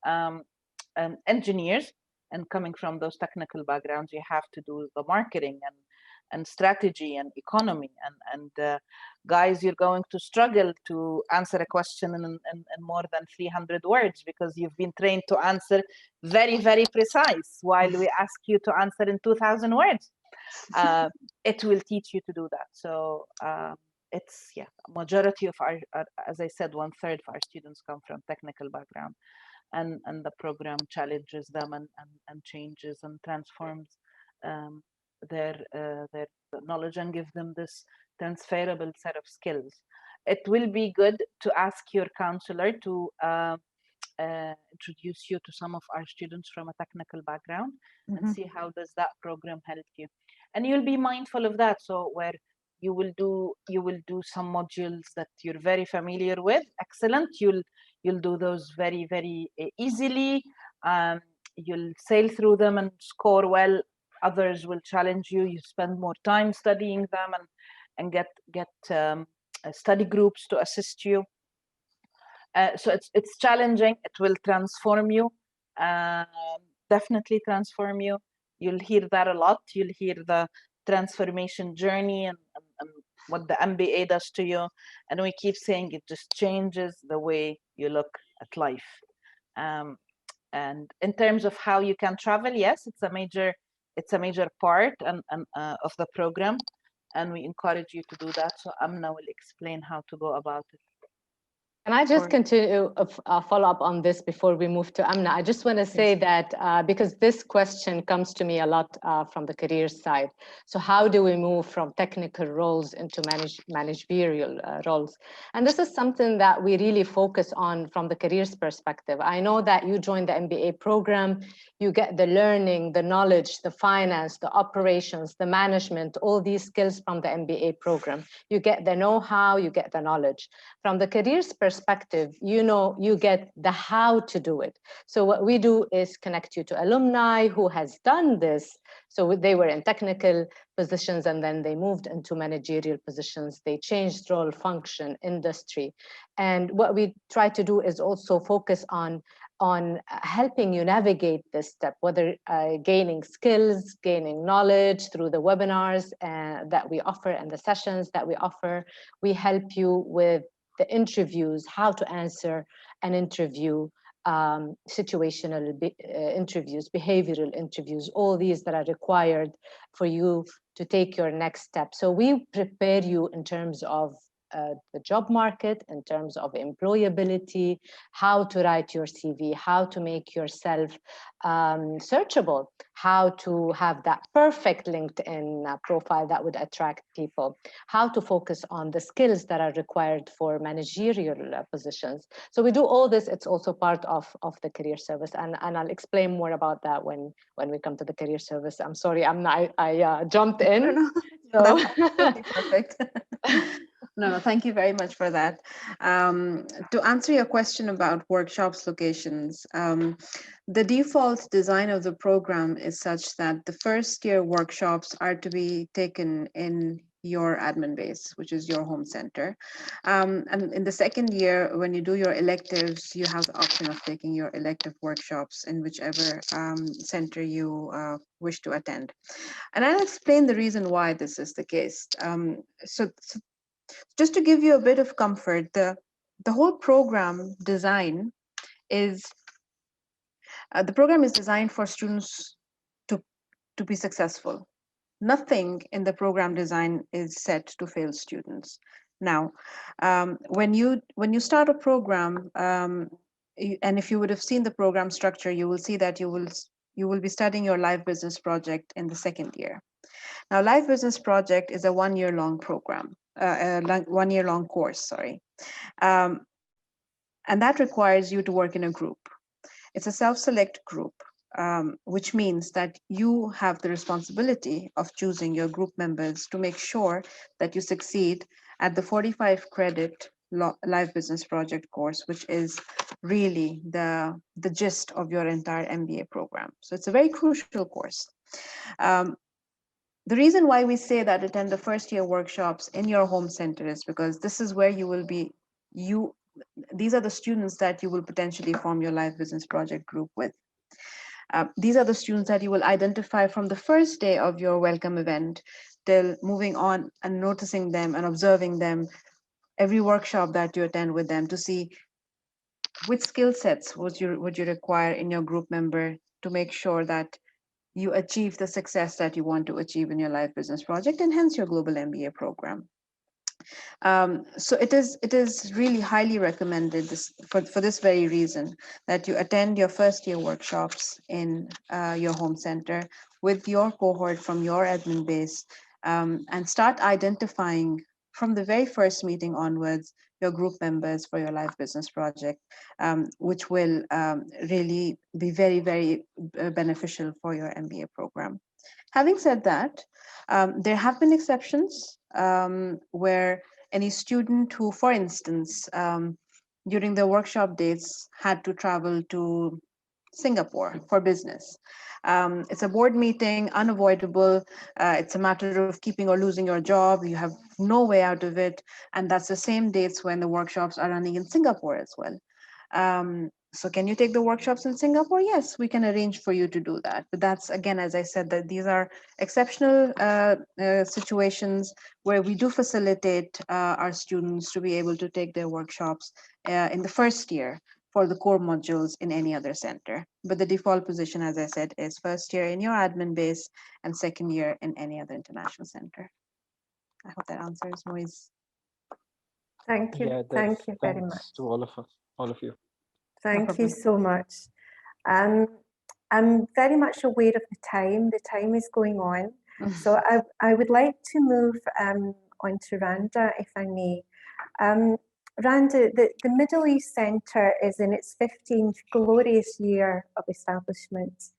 engineers and coming from those technical backgrounds, you have to do the marketing and strategy and economy. And guys, you're going to struggle to answer a question in more than 300 words because you've been trained to answer very, very precise, while we ask you to answer in 2,000 words. It will teach you to do that. So it's majority of our, as I said, 1/3 of our students come from technical background, and the program challenges them and changes and transforms their knowledge and give them this transferable set of skills. It will be good to ask your counselor to introduce you to some of our students from a technical background and see how does that program help you. And you'll be mindful of that. So where you will do some modules that you're very familiar with, excellent. you'll do those very, very easily. You'll sail through them and score well. Others will challenge you. You spend more time studying them and get study groups to assist you. So it's challenging. It will transform you, definitely transform you. You'll hear that a lot. You'll hear the transformation journey and what the MBA does to you. And we keep saying it just changes the way you look at life. And in terms of how you can travel, yes, it's a major part of the program, and we encourage you to do that. So Amna will explain how to go about it. Can I just continue follow up on this before we move to Amna? I just want to say that because this question comes to me a lot from the career side. So how do we move from technical roles into managerial roles? And this is something that we really focus on from the careers perspective. I know that you joined the MBA program, you get the learning, the knowledge, the finance, the operations, the management, all these skills from the MBA program. You get the know-how, you get the knowledge. From the careers perspective, you get the how to do it. So what we do is connect you to alumni who has done this. So they were in technical positions and then they moved into managerial positions. They changed role, function, industry. And what we try to do is also focus on helping you navigate this step, whether gaining skills, gaining knowledge through the webinars that we offer and the sessions that we offer. We help you with the interviews, how to answer an interview, situational interviews, behavioral interviews, all these that are required for you to take your next step. So we prepare you in terms of the job market, in terms of employability, how to write your CV, how to make yourself searchable, how to have that perfect LinkedIn profile that would attract people, how to focus on the skills that are required for managerial positions. So we do all this. It's also part of the career service, and I'll explain more about that when we come to the career service. I'm sorry, I jumped in. No, that's perfect. No, thank you very much for that. To answer your question about workshops locations, the default design of the program is such that the first year workshops are to be taken in your admin base, which is your home center. And in the second year, when you do your electives, you have the option of taking your elective workshops in whichever center you wish to attend. And I'll explain the reason why this is the case. So just to give you a bit of comfort, the whole program design is, the program is designed for students to be successful. Nothing in the program design is set to fail students. Now, when you start a program, and if you would have seen the program structure, you will see that you will be studying your live business project in the second year. Now, live business project is a one-year-long program, one-year-long course, sorry. And that requires you to work in a group. It's a self-select group, which means that you have the responsibility of choosing your group members to make sure that you succeed at the 45 credit live business project course, which is really the gist of your entire MBA program. So it's a very crucial course. The reason why we say that attend the first year workshops in your home center is because this is where you will be, these are the students that you will potentially form your live business project group with. These are the students that you will identify from the first day of your welcome event till moving on and noticing them and observing them every workshop that you attend with them to see which skill sets would you require in your group member to make sure that you achieve the success that you want to achieve in your live business project and hence your global MBA program. So it is really highly recommended for this very reason that you attend your first year workshops in your home center with your cohort from your admin base and start identifying from the very first meeting onwards your group members for your live business project, which will really be very, very beneficial for your MBA program. Having said that, there have been exceptions where any student who, for instance, during the workshop dates had to travel to Singapore for business. It's a board meeting, unavoidable. It's a matter of keeping or losing your job. You have no way out of it. And that's the same dates when the workshops are running in Singapore as well. So can you take the workshops in Singapore? Yes, we can arrange for you to do that. But that's, again, as I said, that these are exceptional situations where we do facilitate our students to be able to take their workshops in the first year for the core modules in any other center. But the default position, as I said, is first year in your admin base and second year in any other international center. I hope that answers Moise. Thank you. Yeah, Thank you very thanks much. to all of you. Thank you so much. I'm very much aware of the time. The time is going on. So I would like to move on to Randa, if I may. Randa, the Middle East Centre is in its 15th glorious year of establishment.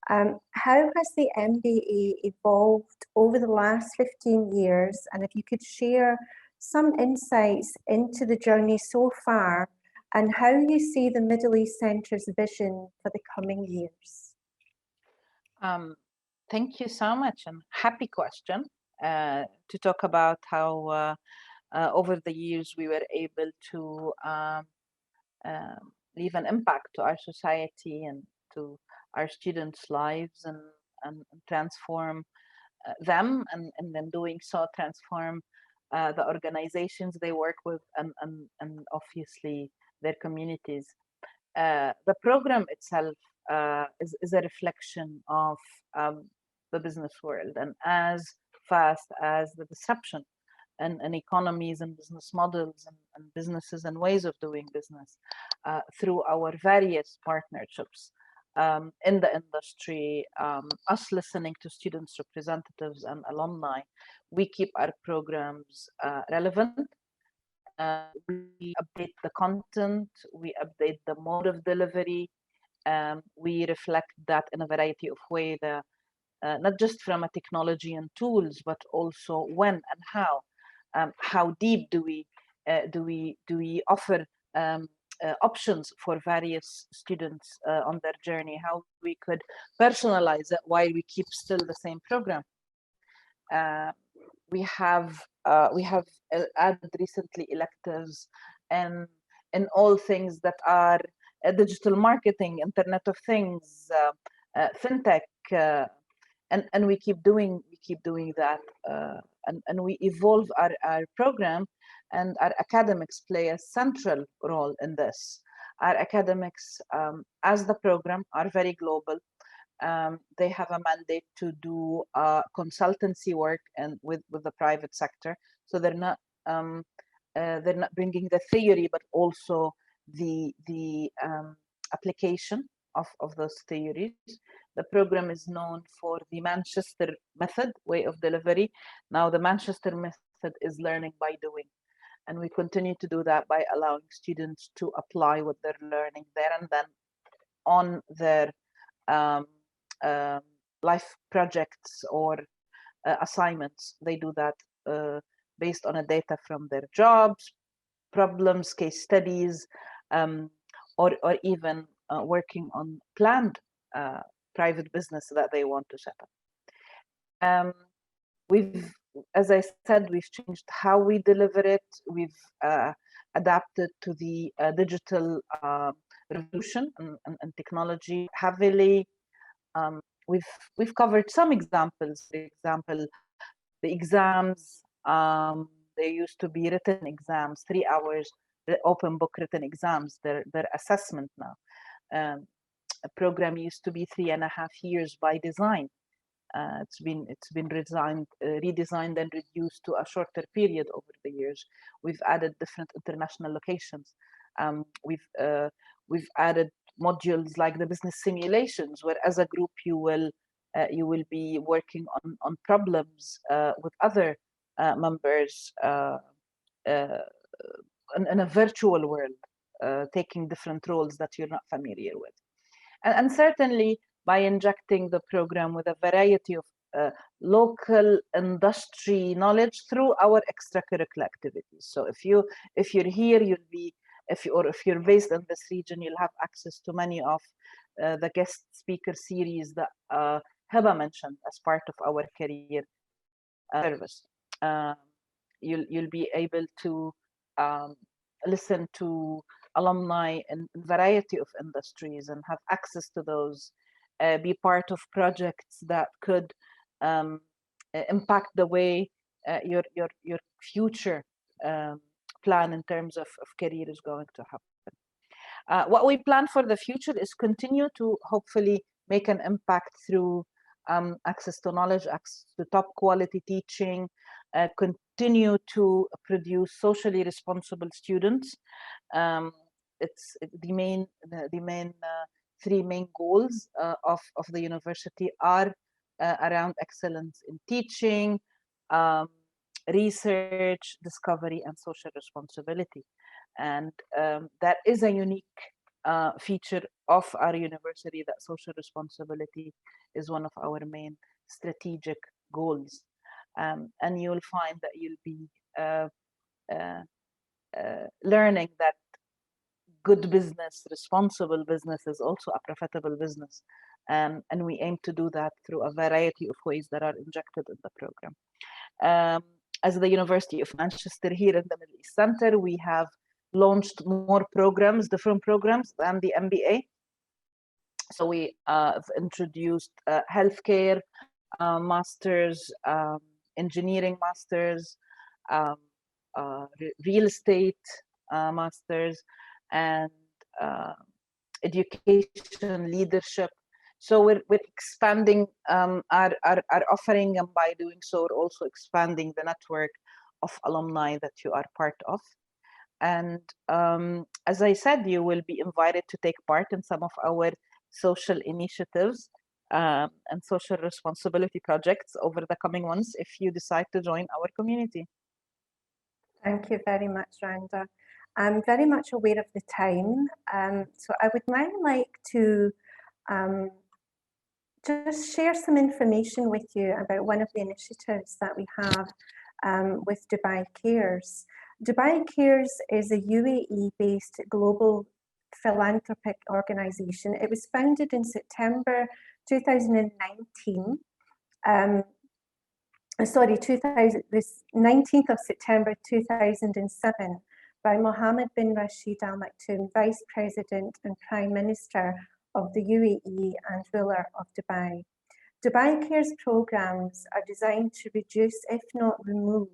How has the MBA evolved over the last 15 years? And if you could share some insights into the journey so far and how you see the Middle East Centre's vision for the coming years. Thank you so much, and happy question to talk about how over the years we were able to leave an impact to our society and to our students' lives and transform them, and in doing so transform the organizations they work with and obviously their communities. The program itself is a reflection of the business world, and as fast as the disruption and economies and business models and businesses and ways of doing business through our various partnerships in the industry, us listening to students, representatives, and alumni, we keep our programs relevant. We update the content, we update the mode of delivery, we reflect that in a variety of ways, not just from a technology and tools, but also when and how deep do we offer options for various students on their journey, how we could personalize it while we keep still the same program. We have added recently electives and in all things that are digital marketing, Internet of Things, fintech, and we keep doing that, and we evolve our program, and our academics play a central role in this. Our academics, as the program, are very global. They have a mandate to do consultancy work and with the private sector. So they're not bringing the theory, but also the application of those theories. The program is known for the Manchester method, way of delivery. Now the Manchester method is learning by doing. And we continue to do that by allowing students to apply what they're learning there and then on their life projects or assignments. They do that based on a data from their jobs, problems, case studies, or even working on planned private business that they want to set up. As I said, we've changed how we deliver it. We've adapted to the digital revolution and technology heavily. We've covered some examples. For example, the exams. There used to be written exams, 3 hours, the open book written exams. They're assessment now. A program used to be 3.5 years by design. It's been redesigned and reduced to a shorter period over the years. We've added different international locations. We've added modules like the business simulations, where as a group you will be working on problems with other members in a virtual world, taking different roles that you're not familiar with. And certainly by injecting the program with a variety of local industry knowledge through our extracurricular activities. So if you're here, you'll be if you're based in this region, you'll have access to many of the guest speaker series that Hiba mentioned as part of our career service. You'll be able to listen to alumni in a variety of industries and have access to those, be part of projects that could impact the way your future plan in terms of career is going to happen. What we plan for the future is continue to hopefully make an impact through access to knowledge, access to top quality teaching, continue to produce socially responsible students. It's the main three main goals of the university are around excellence in teaching, research, discovery, and social responsibility. And that is a unique feature of our university, that social responsibility is one of our main strategic goals. And you'll find that you'll be learning that good business, responsible business is also a profitable business. And we aim to do that through a variety of ways that are injected in the program. As the University of Manchester here in the Middle East Center, we have launched more programs, different programs than the MBA. So we have introduced healthcare masters, engineering masters, real estate masters, and education leadership. So we're expanding our offering, and by doing so, we're also expanding the network of alumni that you are part of. And as I said, you will be invited to take part in some of our social initiatives and social responsibility projects over the coming months if you decide to join our community. Thank you very much, Randa. I'm very much aware of the time, so I would now like to just share some information with you about one of the initiatives that we have with Dubai Cares. Dubai Cares is a UAE-based global philanthropic organization. It was founded in September 2019. This 19th of September 2007 by Mohammed bin Rashid Al Maktoum, Vice President and Prime Minister of the UAE and ruler of Dubai. Dubai Cares programs are designed to reduce, if not remove,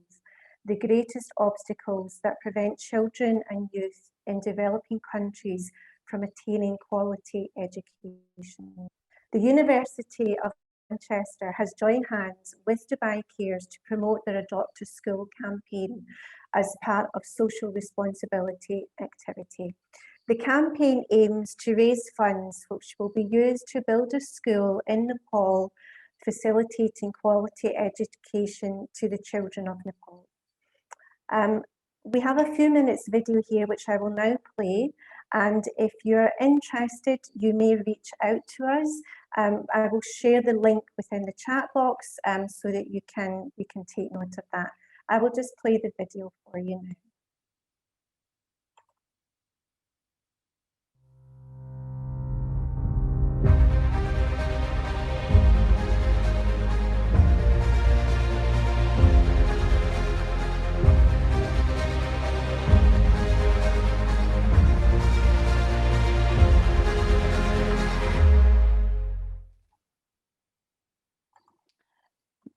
the greatest obstacles that prevent children and youth in developing countries from attaining quality education. The University of Manchester has joined hands with Dubai Cares to promote their Adopt a School campaign as part of social responsibility activity. The campaign aims to raise funds which will be used to build a school in Nepal, facilitating quality education to the children of Nepal. We have a few minutes video here which I will now play, and if you're interested you may reach out to us. I will share the link within the chat box so that you can take note of that. I will just play the video for you now.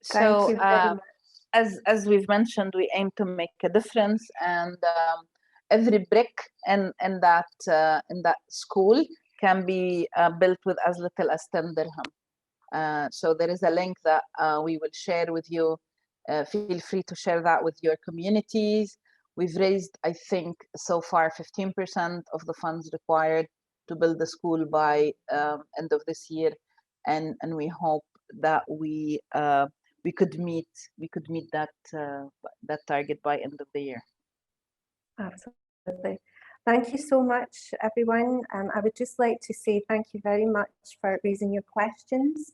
So as we've mentioned, we aim to make a difference, and every brick in that school can be built with as little as 10 dirham. So there is a link that we will share with you. Feel free to share that with your communities. We've raised, I think, so far 15% of the funds required to build the school by end of this year, and we hope that we could meet that target by end of the year. Absolutely. Thank you so much, everyone. I would just like to say thank you very much for raising your questions.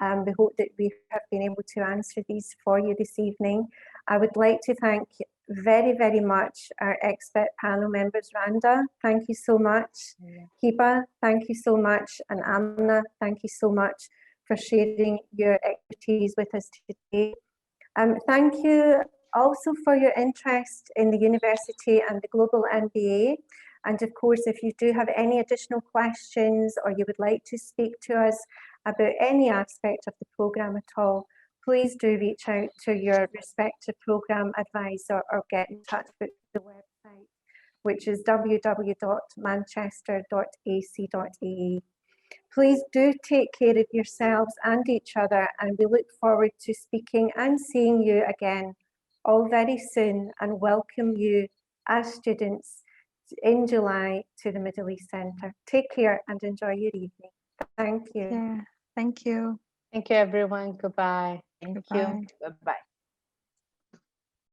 We hope that we have been able to answer these for you this evening. I would like to thank very, very much our expert panel members. Randa, thank you so much. Hiba, thank you so much. And Amna, thank you so much for sharing your expertise with us today. Thank you also for your interest in the university and the Global MBA. And of course, if you do have any additional questions or you would like to speak to us about any aspect of the programme at all, please do reach out to your respective programme advisor or get in touch with the website, which is www.manchester.ac.ae. Please do take care of yourselves and each other, and we look forward to speaking and seeing you again all very soon, and welcome you as students in July to the Middle East Centre. Take care and enjoy your evening. Thank you. Yeah, thank you. Thank you, everyone. Goodbye. Thank Goodbye. you. Bye-bye.